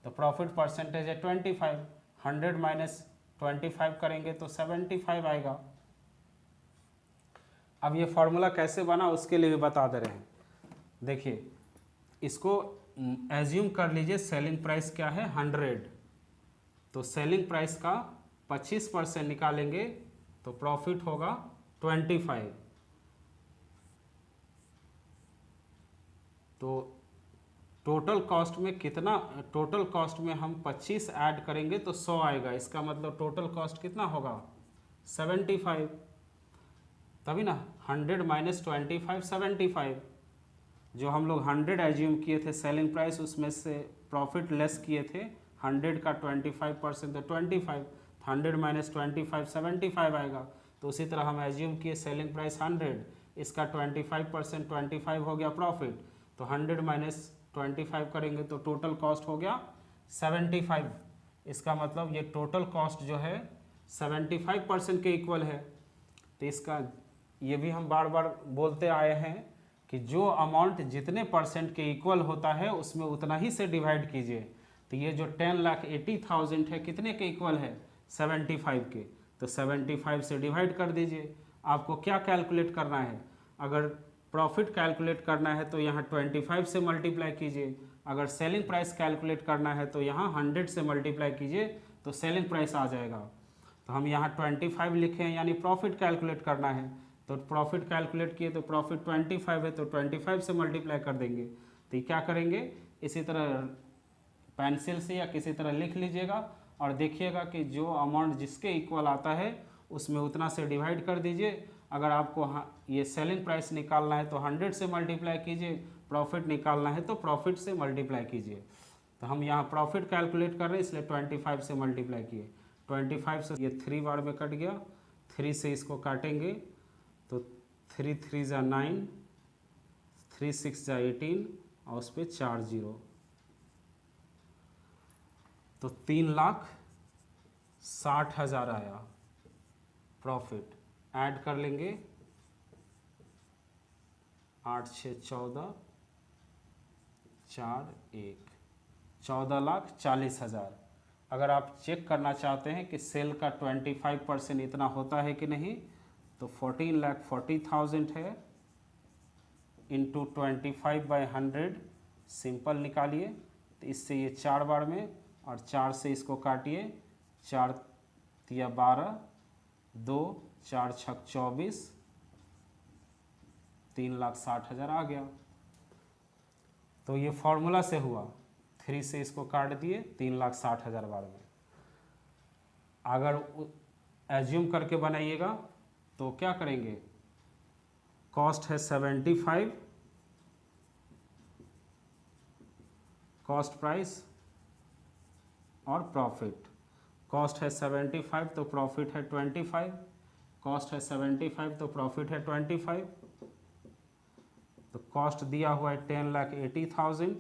तो प्रॉफिट परसेंटेज है 25, 100 माइनस 25 करेंगे तो 75 आएगा। अब ये फार्मूला कैसे बना उसके लिए भी बता दे रहे हैं। देखिए इसको एज्यूम कर लीजिए, सेलिंग प्राइस क्या है 100, तो सेलिंग प्राइस का 25% निकालेंगे तो प्रॉफिट होगा 25। तो टोटल कॉस्ट में कितना, टोटल कॉस्ट में हम 25 ऐड करेंगे तो 100 आएगा, इसका मतलब टोटल कॉस्ट कितना होगा 75, तभी ना 100 माइनस 25 75, जो हम लोग 100 एज्यूम किए थे सेलिंग प्राइस, उसमें से प्रॉफिट लेस किए थे 100 का 25% तो 25, 100 माइनस 25 75 आएगा। तो उसी तरह हम एज्यूम किए सेलिंग प्राइस 100, इसका 25% 25 हो गया प्रॉफिट, तो 100 माइनस 25 करेंगे तो टोटल कॉस्ट हो गया 75। इसका मतलब ये टोटल कॉस्ट जो है 75% के इक्वल है। तो इसका ये भी हम बार बार बोलते आए हैं कि जो अमाउंट जितने परसेंट के इक्वल होता है उसमें उतना ही से डिवाइड कीजिए। तो ये जो 10,80,000 है कितने के इक्वल है 75 के, तो 75 से डिवाइड कर दीजिए। आपको क्या कैलकुलेट करना है, अगर प्रॉफिट कैलकुलेट करना है तो यहाँ 25 से मल्टीप्लाई कीजिए, अगर सेलिंग प्राइस कैलकुलेट करना है तो यहाँ 100 से मल्टीप्लाई कीजिए तो सेलिंग प्राइस आ जाएगा। तो हम यहाँ 25 लिखे हैं, यानी प्रॉफिट कैलकुलेट करना है, तो प्रॉफिट कैलकुलेट किए तो प्रॉफिट 25 है तो 25 से मल्टीप्लाई कर देंगे। तो क्या करेंगे, इसी तरह पेंसिल से या किसी तरह लिख लीजिएगा और देखिएगा कि जो अमाउंट जिसके इक्वल आता है उसमें उतना से डिवाइड कर दीजिए। अगर आपको ये सेलिंग प्राइस निकालना है तो 100 से मल्टीप्लाई कीजिए, प्रॉफिट निकालना है तो प्रॉफिट से मल्टीप्लाई कीजिए। तो हम यहाँ प्रॉफिट कैलकुलेट कर रहे हैं इसलिए 25 से मल्टीप्लाई किए। 25 से ये 3 बार में कट गया, 3 से इसको काटेंगे तो 3 3 जा 9, 3 6 जा 18 और उस पर 4 0, तो 3,60,000 आया प्रॉफिट। ऐड कर लेंगे 8 6 14 4 1, 14,40,000। अगर आप चेक करना चाहते हैं कि सेल का 25% इतना होता है कि नहीं, तो 14,40,000 है इंटू 25/100 सिंपल निकालिए। तो इससे ये 4 बार में और 4 से इसको काटिए, 4 तिया 12, 2 4 छक 24, 3,60,000 आ गया। तो ये फॉर्मूला से हुआ, 3 से इसको काट दिए 3,60,000 बार में। अगर एज्यूम करके बनाइएगा तो क्या करेंगे, कॉस्ट है 75, कॉस्ट प्राइस और प्रॉफिट। कॉस्ट है 75 तो प्रॉफिट है 25, कॉस्ट है 75 तो प्रॉफिट है 25। तो कॉस्ट दिया हुआ है 10,80,000,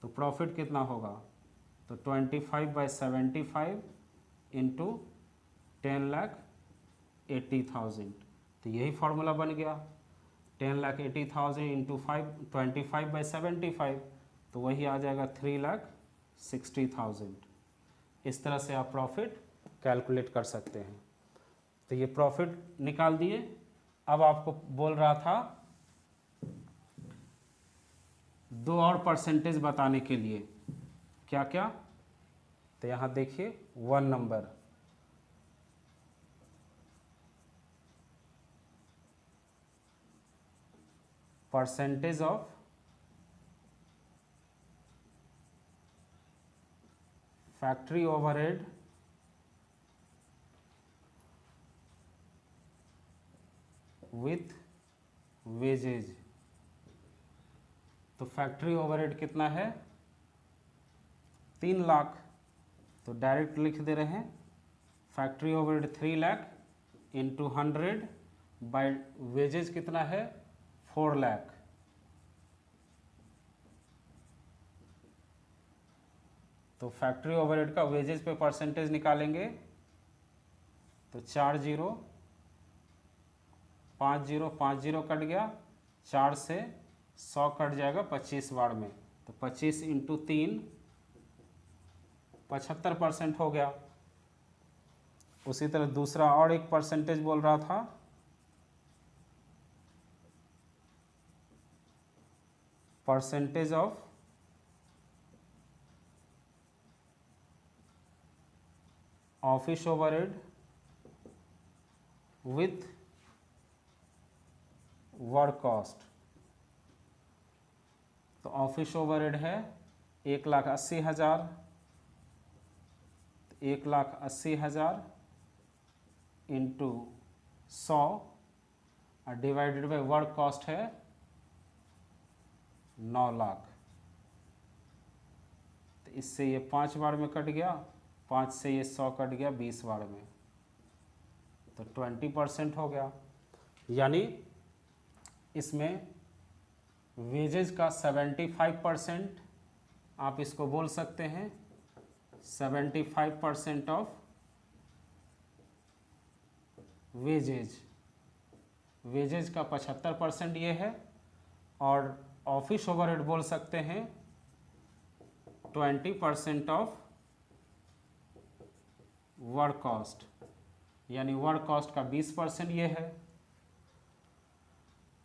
तो प्रॉफिट कितना होगा, तो 25/75 इंटू 10,80,000। तो यही फॉर्मूला बन गया, 10,80,000 इंटू 25/75, तो वही आ जाएगा 3,60,000। इस तरह से आप प्रॉफिट कैलकुलेट कर सकते हैं। तो ये प्रॉफिट निकाल दिए। अब आपको बोल रहा था 2 और परसेंटेज बताने के लिए, क्या क्या, तो यहाँ देखिए 1 number, percentage of factory overhead with wages. तो फैक्ट्री ओवरहेड कितना है, 3 लाख, तो डायरेक्ट लिख दे रहे हैं factory overhead 3 lakh into 100 by wages कितना है 4 लाख। तो फैक्ट्री ओवरहेड का वेजेज पे परसेंटेज निकालेंगे तो 4 0 5 0 5 0 कट गया, 4 से 100 कट जाएगा 25 बार में, तो 25 इंटू 3 75% हो गया। उसी तरह दूसरा और एक परसेंटेज बोल रहा था, percentage of office overhead with work cost. तो ऑफिस ओवरहेड है 1,80,000, 1,80,000 इंटू 100 और डिवाइडेड बाई वर्क कॉस्ट है 9 लाख। तो इससे ये 5 बार में कट गया, 5 से ये 100 कट गया 20 बार में, तो 20% हो गया। यानी इसमें वेजेज का 75% आप इसको बोल सकते हैं 75% ऑफ वेजेज। वेजेज का 75% ये है, और ऑफिस ओवरहेड बोल सकते हैं 20% ऑफ वर्क कॉस्ट, यानी वर्क कॉस्ट का 20% ये है।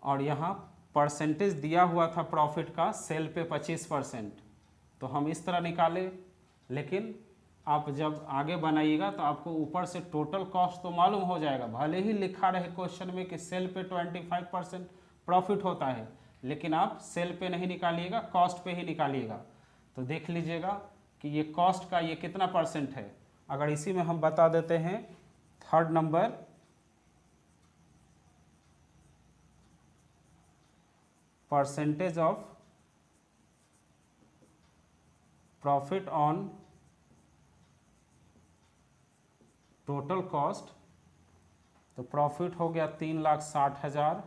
और यहाँ परसेंटेज दिया हुआ था प्रॉफिट का सेल पे 25%, तो हम इस तरह निकाले, लेकिन आप जब आगे बनाइएगा तो आपको ऊपर से टोटल कॉस्ट तो मालूम हो जाएगा। भले ही लिखा रहे क्वेश्चन में कि सेल पे 25% प्रॉफिट होता है, लेकिन आप सेल पे नहीं निकालिएगा, कॉस्ट पे ही निकालिएगा। तो देख लीजिएगा कि ये कॉस्ट का ये कितना परसेंट है। अगर इसी में हम बता देते हैं 3rd number, percentage of profit on total cost, तो प्रॉफिट हो गया 3,60,000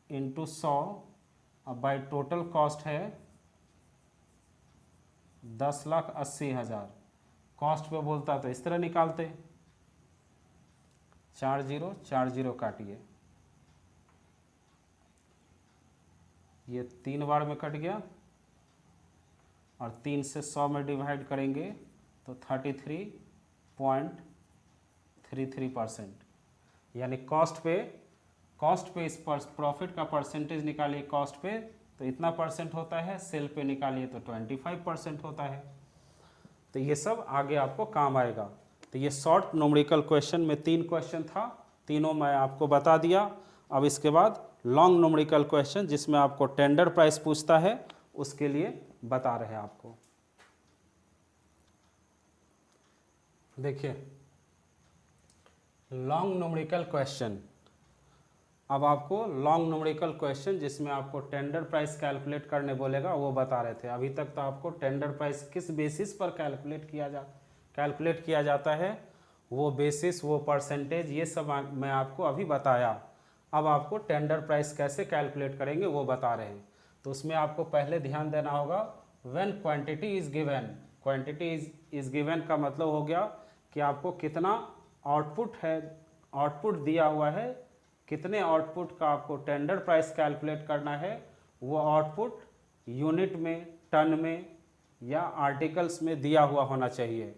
इंटू 100, अब बाई टोटल कॉस्ट है 10,80,000। कॉस्ट पे बोलता तो इस तरह निकालते, 40 काटिए, ये 3 बार में कट गया और 3 से 100 में डिवाइड करेंगे तो 33.33%, यानी कॉस्ट पे इस पर प्रॉफिट का परसेंटेज निकालिए कॉस्ट पे तो इतना परसेंट होता है, सेल पे निकालिए तो 25% होता है। तो ये सब आगे आपको काम आएगा। तो ये शॉर्ट न्यूमेरिकल क्वेश्चन में 3 क्वेश्चन था, तीनों मैं आपको बता दिया। अब इसके बाद लॉन्ग न्यूमेरिकल क्वेश्चन जिसमें आपको टेंडर प्राइस पूछता है, उसके लिए बता रहे हैं आपको। देखिए लॉन्ग न्यूमेरिकल क्वेश्चन, अब आपको लॉन्ग न्यूमेरिकल क्वेश्चन जिसमें आपको टेंडर प्राइस कैलकुलेट करने बोलेगा वो बता रहे थे। अभी तक तो आपको टेंडर प्राइस किस बेसिस पर कैलकुलेट किया जाता है, वो बेसिस, वो परसेंटेज, ये सब मैं आपको अभी बताया। अब आपको टेंडर प्राइस कैसे कैलकुलेट करेंगे वो बता रहे हैं। तो उसमें आपको पहले ध्यान देना होगा, when quantity is given, quantity is given का मतलब हो गया कि आपको कितना आउटपुट है, आउटपुट दिया हुआ है, कितने आउटपुट का आपको टेंडर प्राइस कैलकुलेट करना है, वो आउटपुट यूनिट में, टन में या आर्टिकल्स में दिया हुआ होना चाहिए।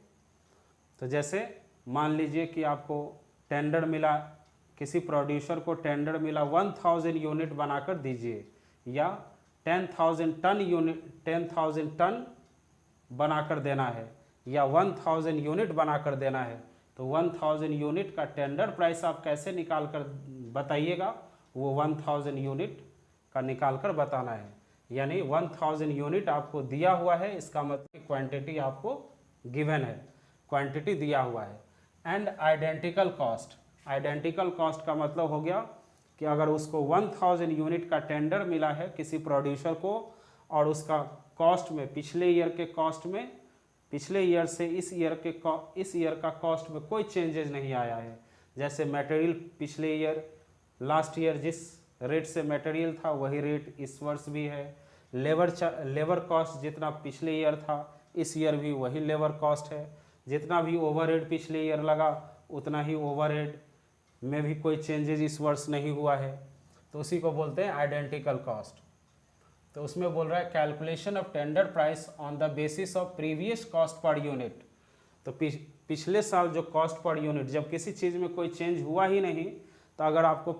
तो जैसे मान लीजिए कि आपको टेंडर मिला, किसी प्रोड्यूसर को टेंडर मिला 1000 यूनिट बनाकर दीजिए, या 10,000 टन बनाकर देना है, या 1000 यूनिट बनाकर देना है। तो 1000 यूनिट का टेंडर प्राइस आप कैसे निकाल कर बताइएगा, वो 1000 यूनिट का निकाल कर बताना है। यानी 1000 यूनिट आपको दिया हुआ है, इसका मतलब क्वांटिटी आपको गिवन है, क्वांटिटी दिया हुआ है। And identical cost, identical cost का मतलब हो गया कि अगर उसको 1000 यूनिट का टेंडर मिला है किसी प्रोड्यूसर को, और उसका कॉस्ट में, पिछले ईयर के कॉस्ट में, पिछले ईयर से इस ईयर का कॉस्ट में कोई चेंजेस नहीं आया है। जैसे मटेरियल पिछले ईयर, लास्ट ईयर जिस रेट से मटेरियल था वही रेट इस वर्ष भी है। लेबर कॉस्ट जितना पिछले ईयर था इस ईयर भी वही लेबर कॉस्ट है। जितना भी ओवरहेड पिछले ईयर लगा उतना ही ओवरहेड में भी कोई चेंजेस इस वर्ष नहीं हुआ है। तो उसी को बोलते हैं आइडेंटिकल कॉस्ट। तो उसमें बोल रहा है calculation of tender price on the basis of previous cost per unit. तो पिछले साल जो कॉस्ट पर यूनिट, जब किसी चीज़ में कोई चेंज हुआ ही नहीं, तो अगर आपको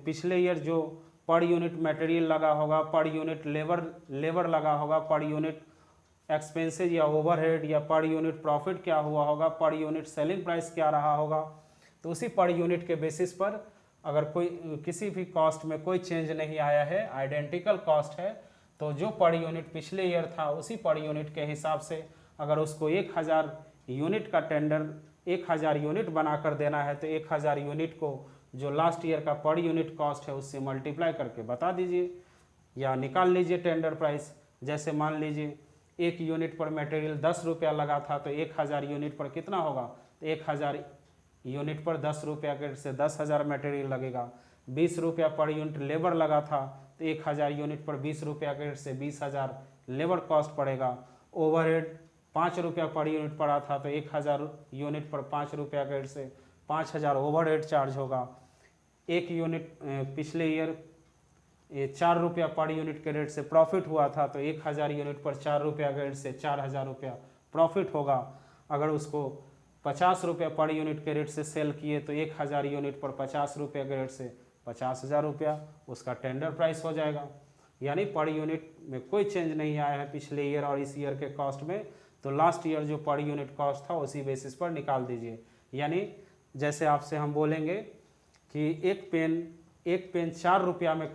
पिछले ईयर जो पर यूनिट मटेरियल लगा होगा, पर यूनिट लेबर लगा होगा, पर यूनिट एक्सपेंसेज या ओवरहेड, या पर यूनिट प्रॉफिट क्या हुआ होगा, पर यूनिट सेलिंग प्राइस क्या रहा होगा, तो उसी पर यूनिट के बेसिस पर अगर कोई किसी भी कॉस्ट में कोई चेंज नहीं आया है, आइडेंटिकल कॉस्ट है, तो जो पर यूनिट पिछले ईयर था उसी पर यूनिट के हिसाब से अगर उसको 1000 यूनिट का टेंडर 1000 यूनिट बनाकर देना है, तो 1000 यूनिट को जो लास्ट ईयर का पर यूनिट कॉस्ट है उससे मल्टीप्लाई करके बता दीजिए या निकाल लीजिए टेंडर प्राइस। जैसे मान लीजिए 1 यूनिट पर मटेरियल 10 रुपया लगा था, तो 1000 यूनिट पर कितना होगा, तो 1000 यूनिट पर 10 रुपया के से 10,000 मटेरियल लगेगा। 20 रुपया पर यूनिट लेबर लगा था, तो 1000 यूनिट पर 20 रुपया के से 20,000 लेबर कॉस्ट पड़ेगा। ओवरहेड 5 रुपया पर यूनिट पड़ा था, तो 1000 यूनिट पर 5 रुपया के से 5000 ओवरहेड चार्ज होगा। 1 यूनिट पिछले ईयर 4 रुपया पर यूनिट के रेट से प्रॉफिट हुआ था, तो 1000 यूनिट पर 4 रुपया के रेट से 4000 रुपया प्रॉफिट होगा। अगर उसको 50 रुपया पर यूनिट के रेट से सेल किए, तो 1000 यूनिट पर 50 रुपया के रेट से 50,000 रुपया उसका टेंडर प्राइस हो जाएगा। यानी पर यूनिट में कोई चेंज नहीं आया है पिछले ईयर और इस ईयर के कॉस्ट में, तो लास्ट ईयर जो पर यूनिट कॉस्ट था उसी बेसिस पर निकाल दीजिए। यानी जैसे आपसे हम बोलेंगे कि एक पेन 4 रुपया में,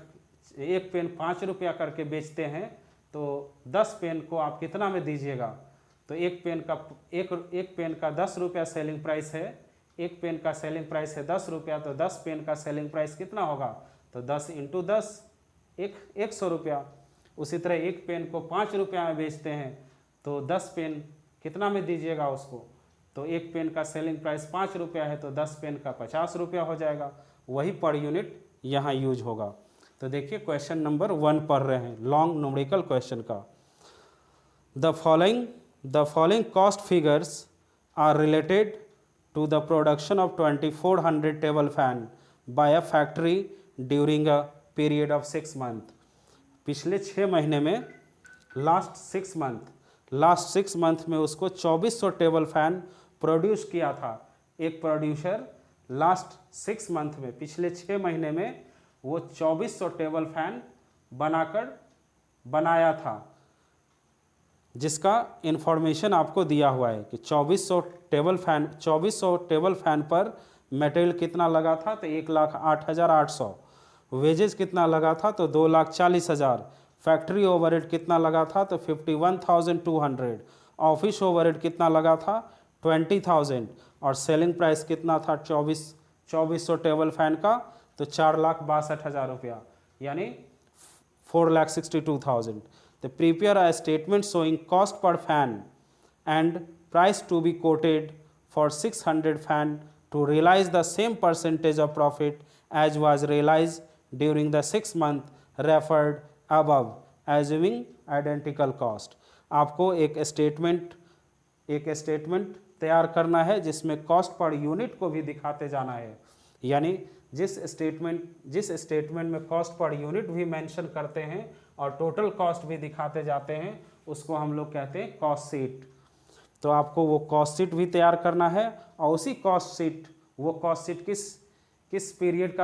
एक पेन 5 रुपया करके बेचते हैं, तो 10 पेन को आप कितना में दीजिएगा, तो एक पेन का 10 रुपया सेलिंग प्राइस है, एक पेन का सेलिंग प्राइस है 10 रुपया, तो 10 पेन का सेलिंग प्राइस कितना होगा, तो 10 × 10 100 रुपया। उसी तरह एक पेन को 5 रुपया में बेचते हैं तो 10 पेन कितना में दीजिएगा उसको, तो एक पेन का सेलिंग प्राइस 5 रुपया है तो 10 पेन का 50 रुपया हो जाएगा, वही पर यूनिट यहाँ यूज होगा। तो देखिए क्वेश्चन नंबर 1 पढ़ रहे हैं लॉन्ग न्यूमेरिकल क्वेश्चन का। The following cost figures are related to the production of 2400 table fan by a factory during a period of 6 month। पिछले 6 महीने में लास्ट 6 मंथ में उसको 2400 टेबल फैन प्रोड्यूस किया था। एक प्रोड्यूसर लास्ट 6 मंथ में, पिछले 6 महीने में वो 2400 टेबल फैन बनाया था, जिसका इंफॉर्मेशन आपको दिया हुआ है कि 2400 टेबल फैन पर मटेरियल कितना लगा था, तो 1,08,800। वेजेस कितना लगा था, तो 2,40,000। फैक्ट्री ओवरहेड कितना लगा था, तो 51,200। ऑफिस ओवरहेड कितना लगा था, 20,000। और सेलिंग प्राइस कितना था 2400 टेबल फैन का, तो 4,62,000 रुपया, यानी 4,62,000। तो prepare a statement showing cost per fan and price to be quoted for 600 fan to realize the same percentage of profit as was realized during the 6 month referred above, assuming identical cost। आपको एक स्टेटमेंट तैयार करना है जिसमें कॉस्ट पर यूनिट को भी दिखाते जाना है, यानी जिस स्टेटमेंट में कॉस्ट पर यूनिट भी मेंशन करते हैं और टोटल कॉस्ट भी दिखाते जाते हैं उसको हम लोग कहते हैं कॉस्ट शीट। तो आपको वो कॉस्ट शीट भी तैयार करना है, और उसी कॉस्ट शीट किस पीरियड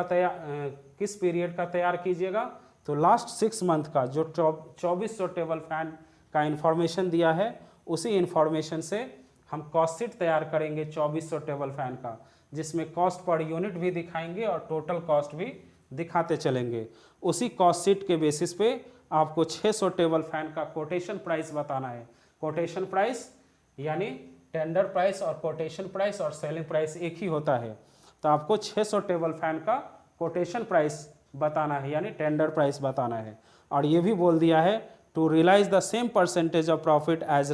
का तैयार कीजिएगा, तो लास्ट 6 मंथ का जो 2400 टेबल फैन का इंफॉर्मेशन दिया है उसी इंफॉर्मेशन से हम कॉस्ट शीट तैयार करेंगे 2400 टेबल फैन का, जिसमें कॉस्ट पर यूनिट भी दिखाएंगे और टोटल कॉस्ट भी दिखाते चलेंगे। उसी कॉस्ट शीट के बेसिस पे आपको 600 टेबल फैन का कोटेशन प्राइस बताना है। कोटेशन प्राइस यानी टेंडर प्राइस और कोटेशन प्राइस और सेलिंग प्राइस एक ही होता है, तो आपको 600 टेबल फैन का कोटेशन प्राइस बताना है यानी टेंडर प्राइस बताना है। और ये भी बोल दिया है to realise the same percentage of profit as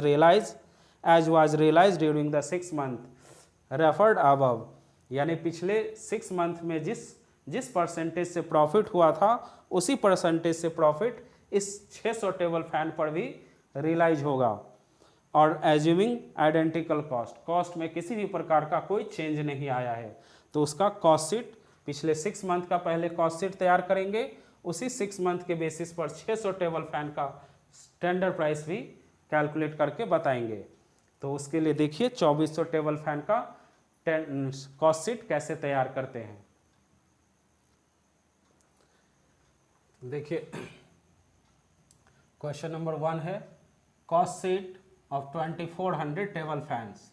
was realise during the 6 month referred above, यानी पिछले 6 मंथ में जिस परसेंटेज से प्रॉफिट हुआ था उसी परसेंटेज से प्रॉफिट इस 600 टेबल फैन पर भी रियलाइज होगा। और एज्यूमिंग आइडेंटिकल कॉस्ट में किसी भी प्रकार का कोई चेंज नहीं आया है, तो उसका कॉस्ट शीट पिछले 6 मंथ का पहले कॉस्ट शीट तैयार करेंगे, उसी 6 मंथ के बेसिस पर 600 टेबल फैन का टेंडर प्राइस भी कैलकुलेट करके बताएंगे। तो उसके लिए देखिए 2400 टेबल फैन का कॉस्ट शीट कैसे तैयार करते हैं। देखिए क्वेश्चन नंबर 1 है cost sheet of 2400 table fans.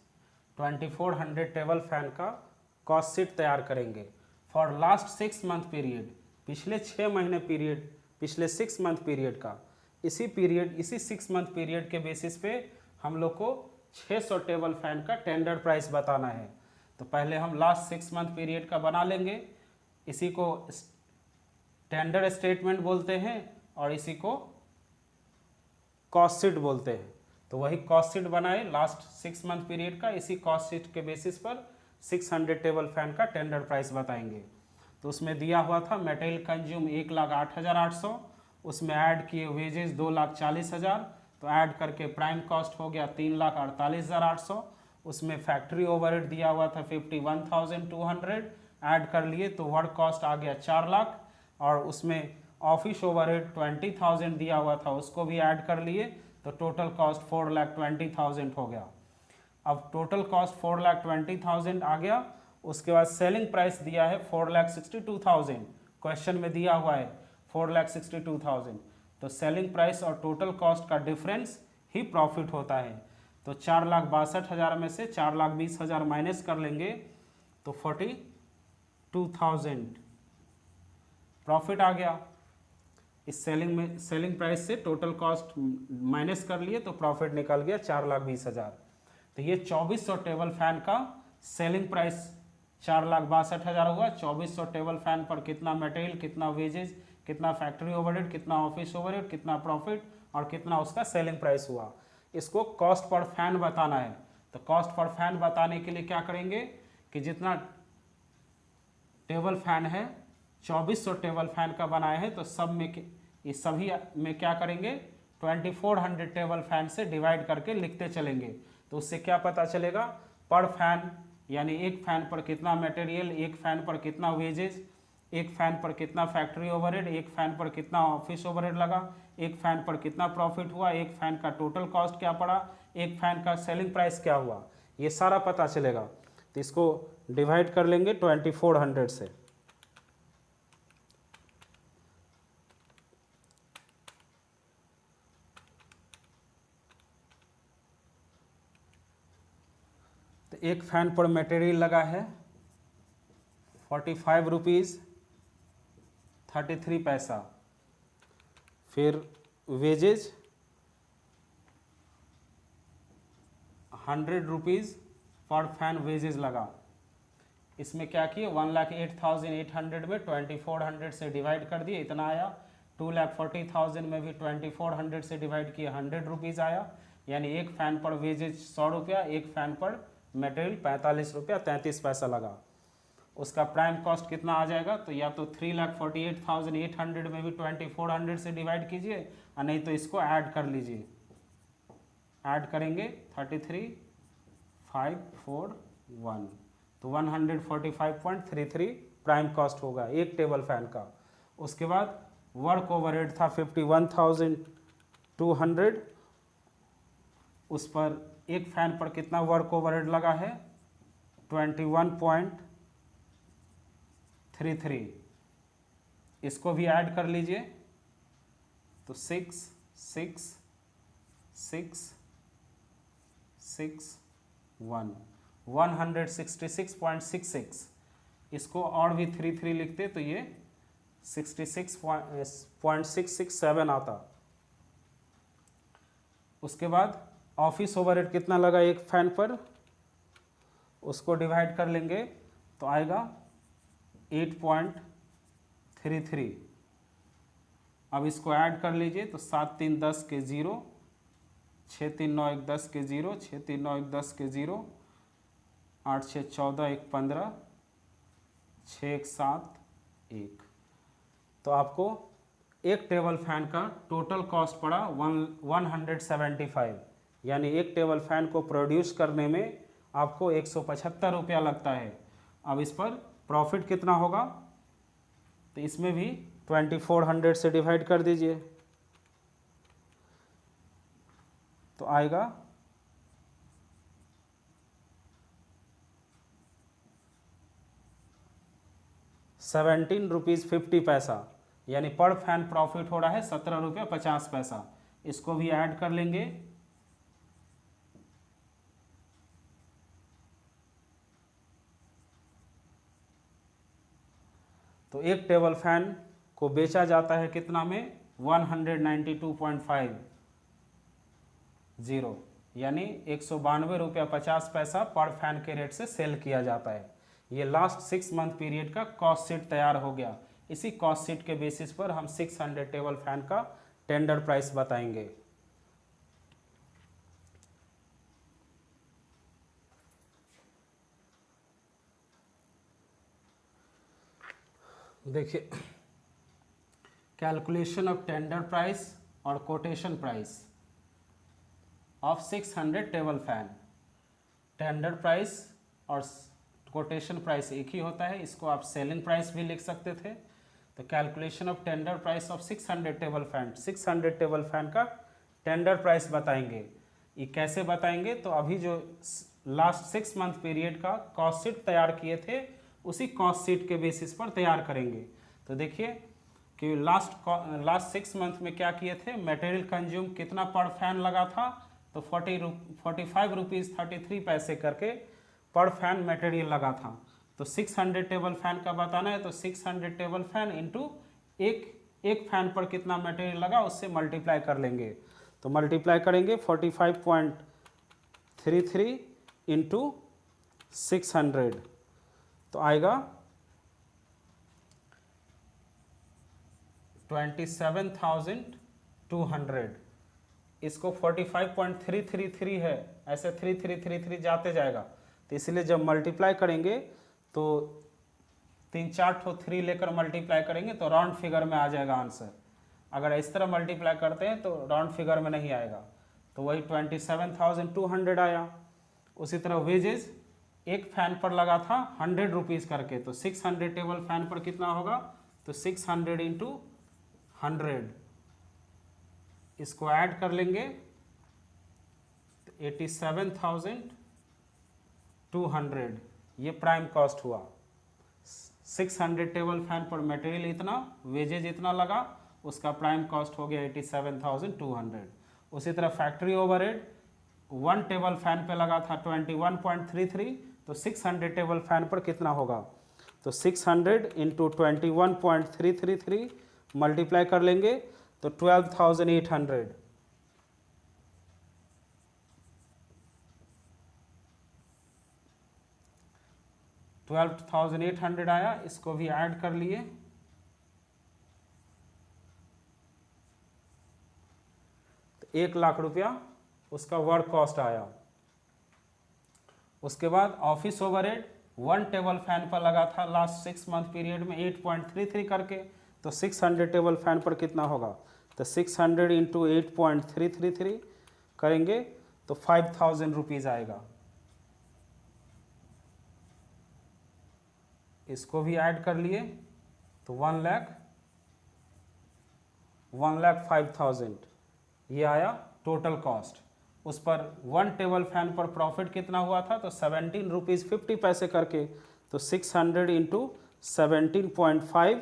2400 table fan का कॉस्ट शीट तैयार करेंगे फॉर लास्ट 6 मंथ पीरियड, पिछले 6 महीने पीरियड, पिछले 6 मंथ पीरियड का, इसी 6 मंथ पीरियड के बेसिस पे हम लोग को 600 टेबल फैन का टेंडर प्राइस बताना है। तो पहले हम लास्ट 6 मंथ पीरियड का बना लेंगे, इसी को टेंडर स्टेटमेंट बोलते हैं और इसी को कॉस्ट शीट बोलते हैं। तो वही कॉस्ट शीट बनाए लास्ट 6 मंथ पीरियड का, इसी कॉस्ट शीट के बेसिस पर 600 टेबल फैन का टेंडर प्राइस बताएंगे। तो उसमें दिया हुआ था मटेरियल कंज्यूम 1,08,800, उसमें ऐड किए वेजेस 2,40,000, तो ऐड करके प्राइम कॉस्ट हो गया 3,48,800, उसमें फैक्ट्री ओवरहेड दिया हुआ था 51,200, ऐड कर लिए तो वर्क कॉस्ट आ गया 4 लाख, और उसमें ऑफिस ओवरहेड 20,000 दिया हुआ था उसको भी ऐड कर लिए तो टोटल कॉस्ट 4,20,000 हो गया। अब टोटल कॉस्ट 4,20,000 आ गया, उसके बाद सेलिंग प्राइस दिया है 4,62,000, क्वेश्चन में दिया हुआ है 4,62,000, तो सेलिंग प्राइस और टोटल कॉस्ट का डिफरेंस ही प्रॉफिट होता है। तो 4,62,000 में से 4,20,000 माइनस कर लेंगे तो 42,000 प्रॉफिट आ गया। इस सेलिंग प्राइस से टोटल कॉस्ट माइनस कर लिए तो प्रॉफिट निकल गया 4,20,000। तो ये 2400 टेबल फैन का सेलिंग प्राइस 4,62,000 हुआ। 2400 टेबल फैन पर कितना मटेरियल, कितना वेजेस, कितना फैक्ट्री ओवरहेड, कितना ऑफिस ओवरहेड, कितना प्रॉफिट और कितना उसका सेलिंग प्राइस हुआ। इसको कॉस्ट पर फैन बताना है। तो कॉस्ट पर फैन बताने के लिए क्या करेंगे कि जितना टेबल फैन है 2400 टेबल फैन का बनाए हैं, तो सब में इस सभी में क्या करेंगे 2400 टेबल फैन से डिवाइड करके लिखते चलेंगे। तो उससे क्या पता चलेगा पर फैन, यानी एक फैन पर कितना मटेरियल, एक फैन पर कितना वेजेज, एक फैन पर कितना फैक्ट्री ओवरहेड, एक फैन पर कितना ऑफिस ओवरहेड लगा, एक फैन पर कितना प्रॉफिट हुआ, एक फैन का टोटल कॉस्ट क्या पड़ा, एक फैन का सेलिंग प्राइस क्या हुआ, ये सारा पता चलेगा। तो इसको डिवाइड कर लेंगे 2400 से। तो एक फैन पर मटेरियल लगा है 45 रुपीज़ 33 पैसा, फिर वेजेज 100 रुपीज़ पर फैन वेजेज लगा। इसमें क्या किए 1,08,800 में 2400 से डिवाइड कर दिए, इतना आया। 2,40,000 में भी 2400 से डिवाइड किए 100 रुपीज़ आया, यानी एक फ़ैन पर वेजेज 100 रुपया, एक फ़ैन पर मटेरियल 45 रुपया 33 पैसा लगा। उसका प्राइम कॉस्ट कितना आ जाएगा, तो या तो 3,48,800 में भी 2400 से डिवाइड कीजिए और नहीं तो इसको ऐड कर लीजिए। ऐड करेंगे 33,541, तो 145.33 प्राइम कॉस्ट होगा एक टेबल फैन का। उसके बाद वर्क ओवरहेड था 51,200, उस पर एक फैन पर कितना वर्क ओवरहेड लगा है 21.33, इसको भी ऐड कर लीजिए तो 6, 6, 6, 6, 166.66, इसको और भी 33 लिखते तो ये 66.667 आता। उसके बाद ऑफिस ओवरहेड कितना लगा एक फैन पर, उसको डिवाइड कर लेंगे तो आएगा 8.33। अब इसको ऐड कर लीजिए तो 7 3 10 के 0, 6 3 9 1 10 के 0, 6 3 9 1 10 के 0, 8 6 14 1 15, 6 1 7 1। तो आपको एक टेबल फैन का टोटल कॉस्ट पड़ा 175, यानी एक टेबल फैन को प्रोड्यूस करने में आपको 175 रुपया लगता है। अब इस पर प्रॉफिट कितना होगा, तो इसमें भी 2400 से डिवाइड कर दीजिए तो आएगा 17 रुपीज़ 50 पैसा, यानी पर फैन प्रॉफिट हो रहा है 17 रुपया 50 पैसा। इसको भी ऐड कर लेंगे तो एक टेबल फैन को बेचा जाता है कितना में 192.50, यानी 192 रुपया 50 पैसा पर फैन के रेट से सेल किया जाता है। ये लास्ट 6 मंथ पीरियड का कॉस्ट शीट तैयार हो गया। इसी कॉस्ट शीट के बेसिस पर हम 600 टेबल फैन का टेंडर प्राइस बताएंगे। देखिए कैलकुलेशन ऑफ टेंडर प्राइस और quotation price of 600 table fan. Tender price और कोटेशन प्राइस एक ही होता है, इसको आप सेलिंग प्राइस भी लिख सकते थे। तो calculation of tender price of 600 table fan, 600 table fan का टेंडर प्राइस बताएंगे। ये कैसे बताएंगे, तो अभी जो लास्ट 6 मंथ पीरियड का कॉस्ट शीट तैयार किए थे उसी कॉस्ट शीट के बेसिस पर तैयार करेंगे। तो देखिए कि लास्ट 6 मंथ में क्या किए थे, मटेरियल कंज्यूम कितना पर फैन लगा था, तो 45 रुपीज़ 33 पैसे करके पर फैन मटेरियल लगा था। तो 600 टेबल फैन का बताना है तो 600 टेबल फैन इंटू एक फैन पर कितना मटेरियल लगा उससे मल्टीप्लाई कर लेंगे। तो मल्टीप्लाई करेंगे 45.33 इंटू 600 तो आएगा 27,200, इसको 45.333 है, ऐसे 3333 जाते जाएगा, तो इसलिए जब मल्टीप्लाई करेंगे तो 3-4 ठो 3 लेकर मल्टीप्लाई करेंगे तो राउंड फिगर में आ जाएगा आंसर। अगर इस तरह मल्टीप्लाई करते हैं तो राउंड फिगर में नहीं आएगा, तो वही 27,200 आया। उसी तरह वेजेस एक फैन पर लगा था 100 रुपीज़ करके, तो 600 टेबल फैन पर कितना होगा, तो 600 इंटू 100, इसको ऐड कर लेंगे तो 87,200 ये प्राइम कॉस्ट हुआ। 600 टेबल फैन पर मटेरियल इतना, वेजेज इतना लगा, उसका प्राइम कॉस्ट हो गया 87,200। उसी तरह फैक्ट्री ओवरहेड 1 टेबल फैन पे लगा था 21.33, तो 600 टेबल फैन पर कितना होगा, तो 600 इंटू 21.333 मल्टीप्लाई कर लेंगे तो 12,800। 12,800 आया, इसको भी ऐड कर लिए, तो 1 लाख रुपया उसका वर्क कॉस्ट आया। उसके बाद ऑफिस ओवरहेड 1 टेबल फैन पर लगा था लास्ट 6 मंथ पीरियड में 8.33 करके, तो 600 टेबल फैन पर कितना होगा, तो 600 इंटू 8.333 करेंगे तो 5,000 रुपीज़ आएगा। इसको भी ऐड कर लिए तो 1,05,000 ये आया टोटल कॉस्ट। उस पर 1 टेबल फैन पर प्रॉफिट कितना हुआ था, तो 17 रुपीज़ 50 पैसे करके, तो 600 इंटू 17.5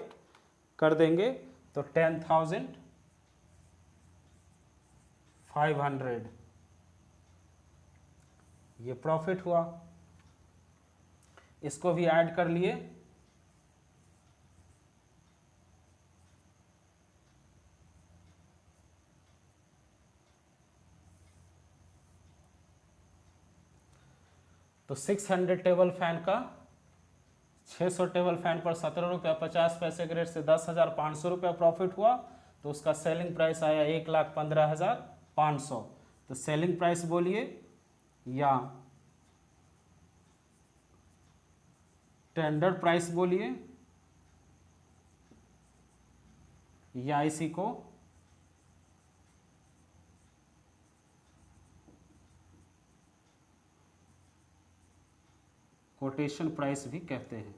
कर देंगे तो 10,500 ये प्रॉफिट हुआ। इसको भी ऐड कर लिए तो 600 टेबल फैन का 600 टेबल फैन पर 17 रुपया 50 पैसे के रेट से 10,500 रुपया प्रॉफिट हुआ, तो उसका सेलिंग प्राइस आया 1,15,500। तो सेलिंग प्राइस बोलिए या टेंडर प्राइस बोलिए या इसी को कोटेशन प्राइस भी कहते हैं।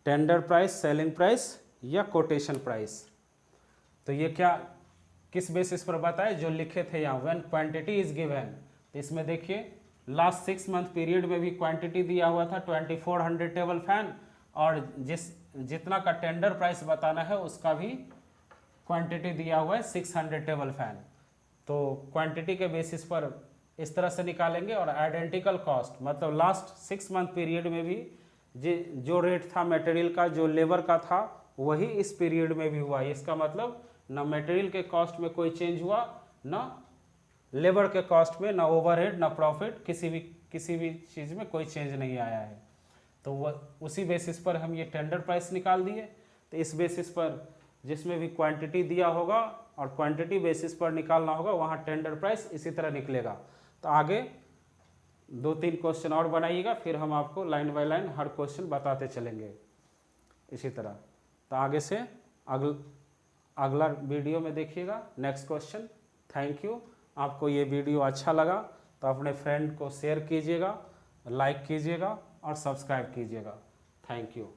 टेंडर प्राइस, सेलिंग प्राइस या कोटेशन प्राइस। तो ये क्या किस बेसिस पर बताए, जो लिखे थे यहाँ, व्हेन क्वांटिटी इज गिवन। तो इसमें देखिए लास्ट 6 मंथ पीरियड में भी क्वांटिटी दिया हुआ था 2400 टेबल फैन, और जितना का टेंडर प्राइस बताना है उसका भी क्वांटिटी दिया हुआ है 600 टेबल फैन। तो क्वांटिटी के बेसिस पर इस तरह से निकालेंगे, और आइडेंटिकल कॉस्ट मतलब लास्ट 6 मंथ पीरियड में भी जो रेट था मटेरियल का, जो लेबर का था, वही इस पीरियड में भी हुआ। इसका मतलब ना मटेरियल के कॉस्ट में कोई चेंज हुआ, ना लेबर के कॉस्ट में, ना ओवरहेड, ना प्रॉफिट, किसी भी चीज़ में कोई चेंज नहीं आया है। तो वह उसी बेसिस पर हम ये टेंडर प्राइस निकाल दिए। तो इस बेसिस पर जिसमें भी क्वांटिटी दिया होगा और क्वांटिटी बेसिस पर निकालना होगा, वहाँ टेंडर प्राइस इसी तरह निकलेगा। तो आगे 2-3 क्वेश्चन और बनाइएगा, फिर हम आपको line by line her question बताते चलेंगे इसी तरह। तो आगे से अगला वीडियो में देखिएगा नेक्स्ट क्वेश्चन। Thank you. आपको ये वीडियो अच्छा लगा तो अपने फ्रेंड को शेयर कीजिएगा, लाइक कीजिएगा और सब्सक्राइब कीजिएगा। Thank you.